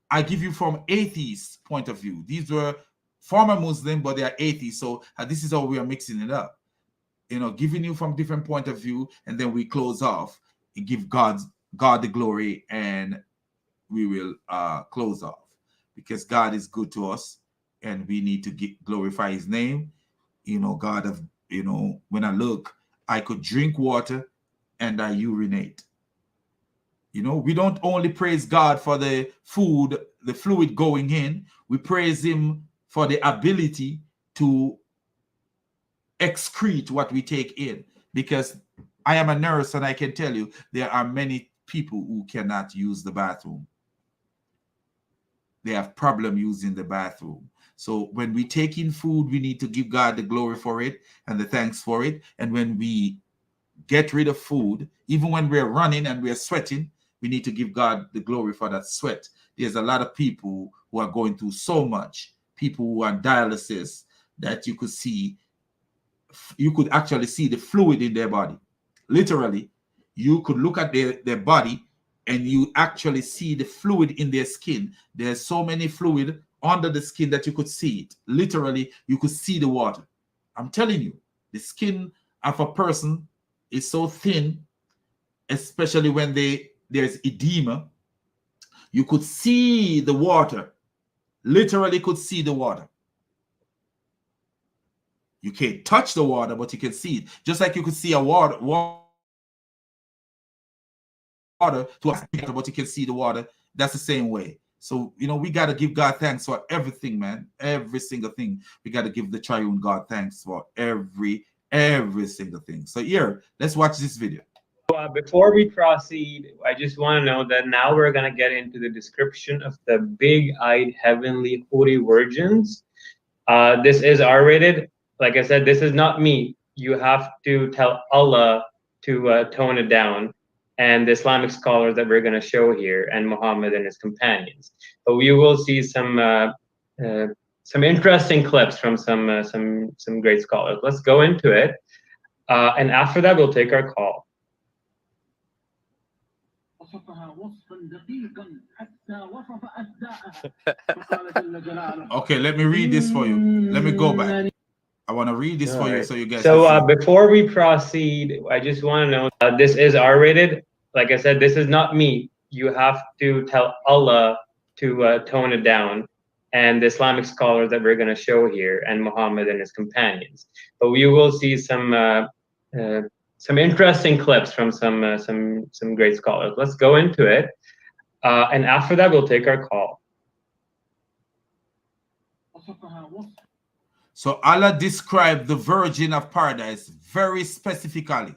I give you from atheist point of view. These were former Muslim, but they are atheists. So this is how we are mixing it up. You know, giving you from different point of view, and then we close off and give God the glory, and we will close off. Because God is good to us, and we need to glorify his name. You know, God You know, when I look, I could drink water and I urinate. You know, we don't only praise God for the food, the fluid going in, we praise him for the ability to excrete what we take in. Because I am a nurse and I can tell you there are many people who cannot use the bathroom. They have problem using the bathroom. So when we take in food, we need to give God the glory for it and the thanks for it. And when we get rid of food, even when we're running and we're sweating, we need to give God the glory for that sweat. There's a lot of people who are going through so much, people who are on dialysis, that you could actually see the fluid in their body. Literally, you could look at their body and you actually see the fluid in their skin. There's so many fluid under the skin that you could see it. Literally, you could see the water. I'm telling you, the skin of a person is so thin, especially when there's edema. You could see the water. Literally could see the water. You can't touch the water, but you can see it. Just like you could see a water to a but you can see the water. That's the same way. So, you know, we got to give God thanks for everything, man. Every single thing. We got to give the triune God thanks for every single thing. So here, let's watch this video. Before we proceed, I just want to know that now we're going to get into the description of the big-eyed heavenly holy virgins. This is R-rated. Like I said, this is not me. You have to tell Allah to tone it down, and the Islamic scholars that we're going to show here, and Muhammad and his companions. But we will see some interesting clips from some great scholars. Let's go into it, and after that, we'll take our call. Okay, let me read this for you. Let me go back. I want to read this for you so you guys So can see. before we proceed, I just want to know this is R-rated. Like I said, this is not me. You have to tell Allah to tone it down, and the Islamic scholars that we're going to show here, and Muhammad and his companions. But we will see some interesting clips from some great scholars. Let's go into it, and after that, we'll take our call. So Allah described the Virgin of Paradise very specifically.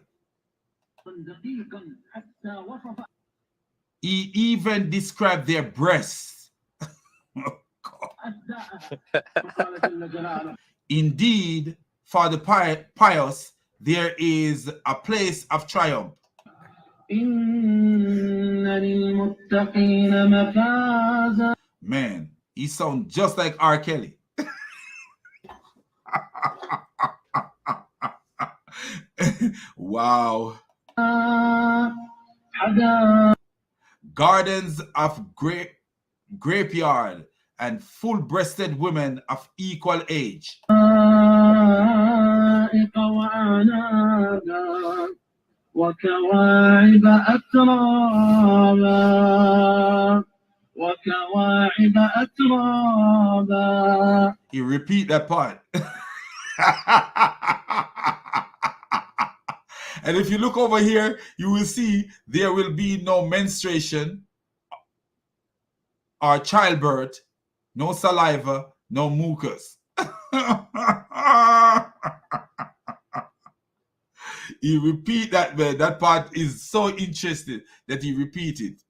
He even described their breasts. Indeed, for the pious, there is a place of triumph. Man, he sounds just like R. Kelly. Wow. Gardens of grapeyard and full-breasted women of equal age. You repeat that part. And if you look over here, you will see there will be no menstruation or childbirth, no saliva, no mucus. You repeat that, man. That part is so interesting that you repeat it.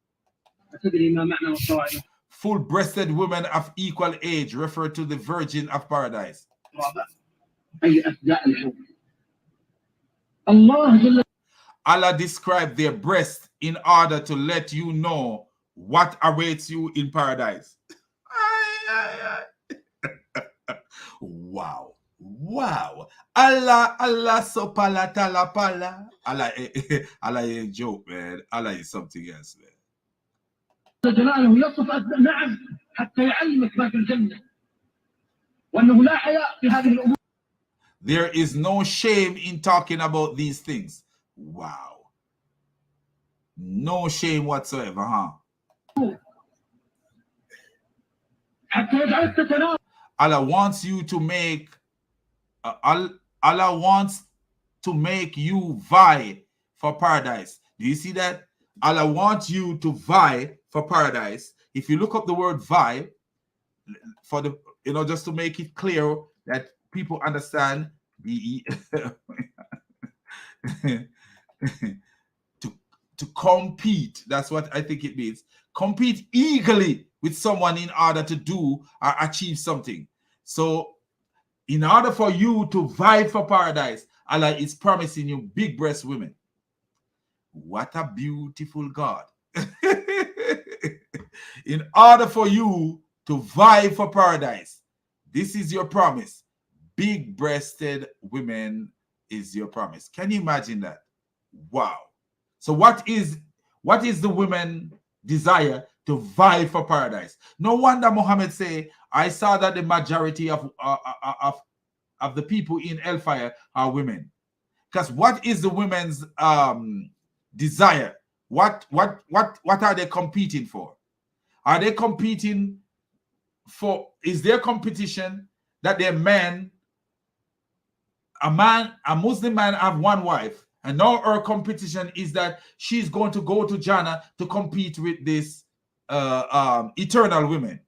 Full-breasted women of equal age refer to the Virgin of Paradise. Allah described their breasts in order to let you know what awaits you in paradise. Wow. Wow. Allah so pala tala pala. Allah ain't a joke, man. Allah is something else, man. There is no shame in talking about these things. Wow. No shame whatsoever, huh? Allah wants you to make Allah wants to make you vie for paradise. Do you see that? Allah wants you to vie for paradise. If you look up the word vie, for the, you know, just to make it clear that people understand the to compete. That's what I think it means. Compete eagerly with someone in order to do or achieve something. So in order for you to vie for paradise, Allah is promising you big breast women. What a beautiful God. In order for you to vie for paradise, this is your promise. Big breasted women is your promise. Can you imagine that? Wow. So what is the women desire? To vie for paradise. No wonder Muhammad say, I saw that the majority of the people in hellfire are women. Because what is the women's desire? What are they competing for? Are they competing for, is there competition that their man, a Muslim man have one wife, and now her competition is that she's going to go to Jannah to compete with this eternal women.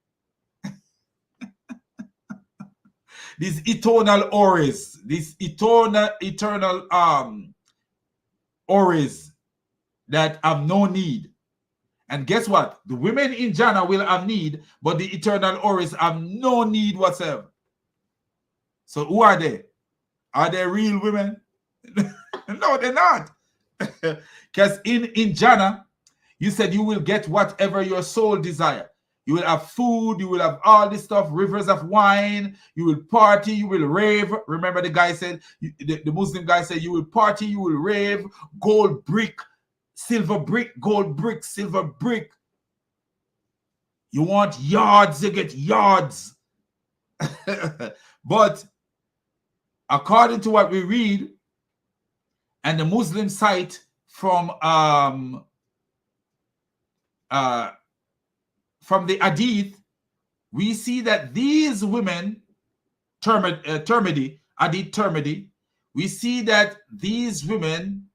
These eternal houris, these eternal houris that have no need. And guess what? The women in Jannah will have need, but the eternal houris have no need whatsoever. So who are they? Are they real women? No, they're not. Because in Jannah, you said you will get whatever your soul desire. You will have food, you will have all this stuff, rivers of wine, you will party, you will rave. Remember the guy said, the Muslim guy said, you will party, you will rave, gold brick, silver brick, gold brick, silver brick. You want yards, you get yards. But according to what we read, and the Muslim site from the Hadith, we see that these women, Hadith Tirmidhi, we see that these women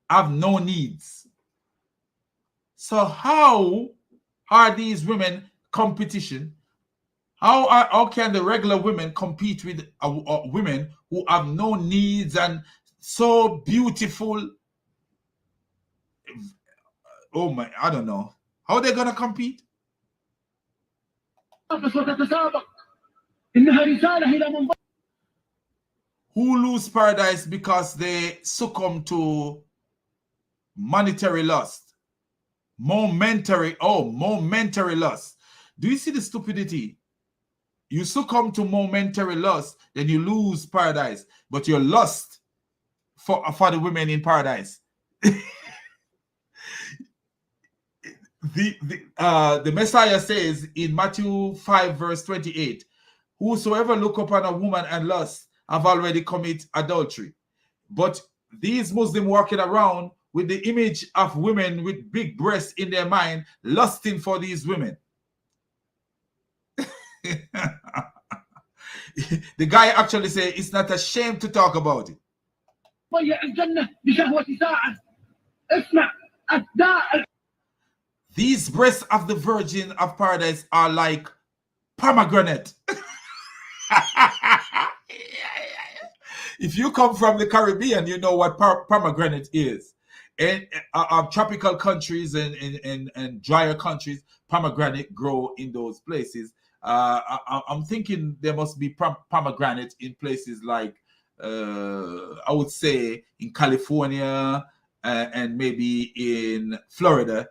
have no needs. So how are these women competition? How can the regular women compete with women who have no needs and so beautiful? Oh my, I don't know. How are they going to compete? Who lose paradise because they succumb to monetary lust? Momentary lust. Do you see the stupidity? You succumb to momentary lust, then you lose paradise, but your lust for the women in paradise. The Messiah says in Matthew 5 verse 28, whosoever look upon a woman and lust have already committed adultery. But these Muslims walking around with the image of women with big breasts in their mind, lusting for these women. The guy actually said it's not a shame to talk about it. These breasts of the Virgin of Paradise are like pomegranate. If you come from the Caribbean, you know what pomegranate is. In tropical countries and drier countries, pomegranate grow in those places. I'm thinking there must be pomegranate in places like, I would say, in California and maybe in Florida,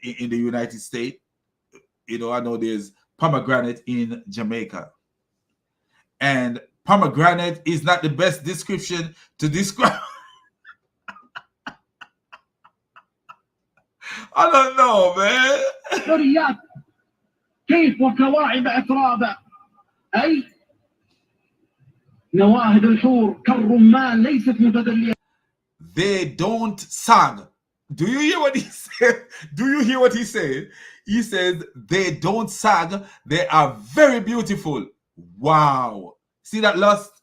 in the United States. You know, I know there's pomegranate in Jamaica. And pomegranate is not the best description to describe. I don't know, man. كيف وكواعب أترابا أي نواهد الحور كالرمان ليست متدلية. They don't sag. Do you hear what he said? Do you hear what he said? He says they don't sag. They are very beautiful. Wow. See that lust?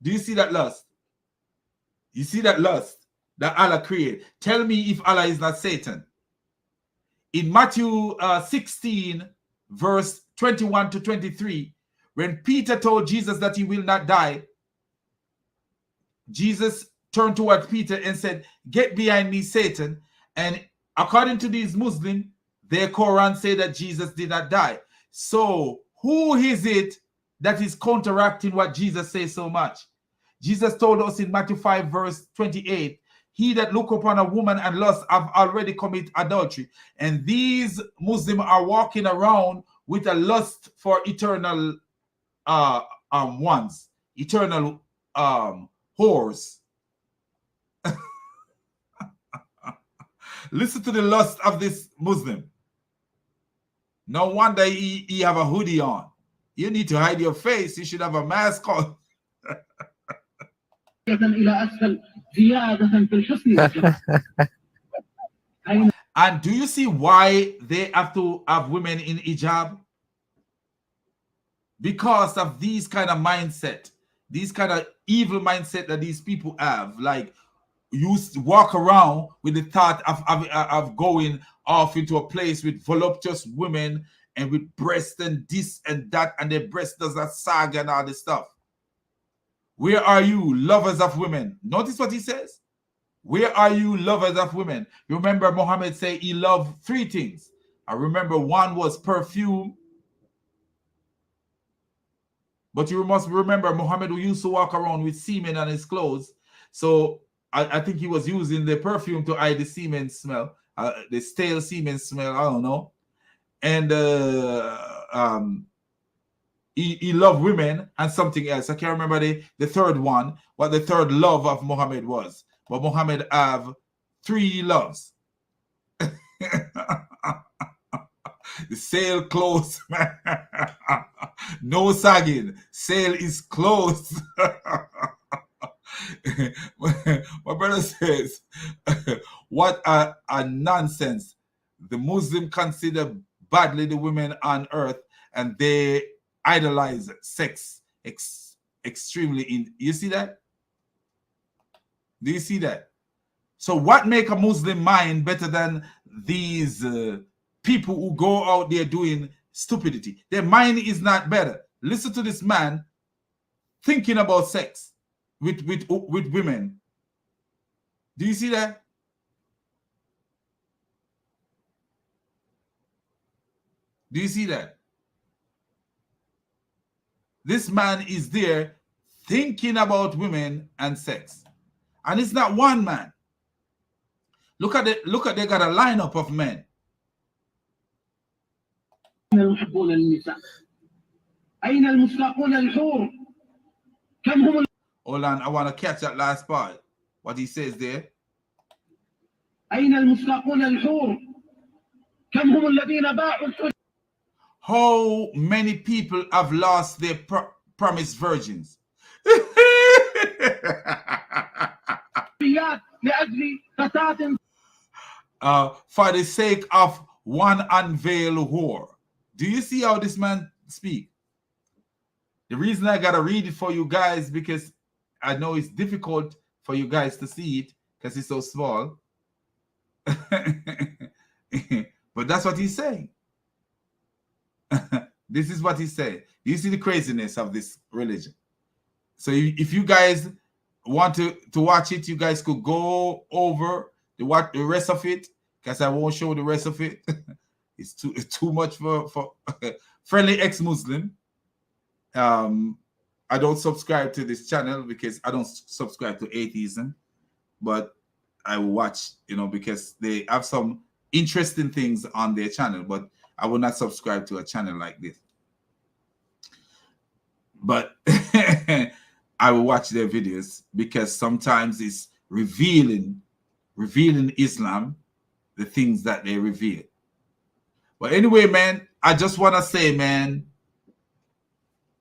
Do you see that lust? You see that lust that Allah created? Tell me if Allah is not Satan. In Matthew 16, verse 21 to 23, when Peter told Jesus that he will not die, Jesus turned towards Peter and said, "Get behind me, Satan." And according to these Muslims, their Quran say that Jesus did not die. So who is it that is counteracting what Jesus says so much? Jesus told us in Matthew 5, verse 28, "He that look upon a woman and lust have already committed adultery." And these Muslims are walking around with a lust for eternal ones, eternal whores. Listen to the lust of this Muslim. No wonder he have a hoodie on. You need to hide your face. You should have a mask on. And do you see why they have to have women in hijab? Because of these kind of mindset, these kind of evil mindset that these people have. Like, you walk around with the thought of going off into a place with voluptuous women and with breast and this and that, and their breast does not sag and all this stuff. Where are you, lovers of women? Notice what he says. Where are you, lovers of women? You remember Muhammad say he loved 3 things. I remember one was perfume. But you must remember Muhammad, who used to walk around with semen on his clothes. So I think he was using the perfume to hide the semen smell, the stale semen smell. I don't know. And he loved women and something else. I can't remember the third one, what the third love of Muhammad was. But Muhammad have 3 loves. The sale closed. No sagging. Sale is closed. My brother says, what a nonsense. The Muslim consider badly the women on earth, and they idolize sex extremely. You see that? Do you see that? So what make a Muslim mind better than these people who go out there doing stupidity? Their mind is not better. Listen to this man thinking about sex with women. Do you see that? Do you see that? This man is there thinking about women and sex. And it's not one man. Look at they got a lineup of men. Hold on, I want to catch that last part. What he says there. How many people have lost their promised virgins? For the sake of one unveiled whore. Do you see how this man speak? The reason I gotta read it for you guys, because I know it's difficult for you guys to see it because it's so small. But that's what he's saying. This is what he's saying. You see the craziness of this religion. So if you guys want to watch it, you guys could go over the rest of it, because I won't show the rest of it. It's too much for friendly ex-Muslim. I don't subscribe to this channel because I don't subscribe to atheism, but I watch, because they have some interesting things on their channel, but I will not subscribe to a channel like this. But I will watch their videos because sometimes it's revealing Islam, the things that they reveal. But anyway, man, I just want to say, man,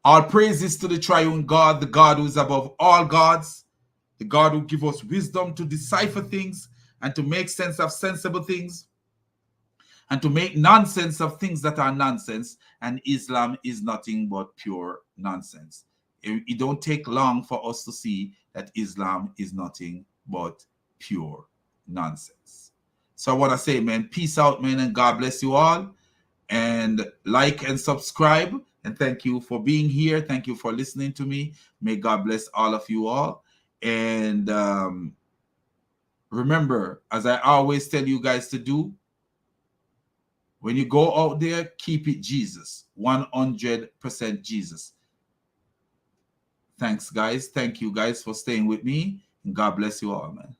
all praises to the triune God, the God who is above all gods, the God who gives us wisdom to decipher things and to make sense of sensible things and to make nonsense of things that are nonsense. And Islam is nothing but pure nonsense. It don't take long for us to see that Islam is nothing but pure nonsense. So I want to say, man, peace out, man, and God bless you all. And like and subscribe. And thank you for being here. Thank you for listening to me. May God bless all of you all. And remember, as I always tell you guys to do, when you go out there, keep it Jesus. 100% Jesus. Thanks, guys. Thank you, guys, for staying with me. And God bless you all, man.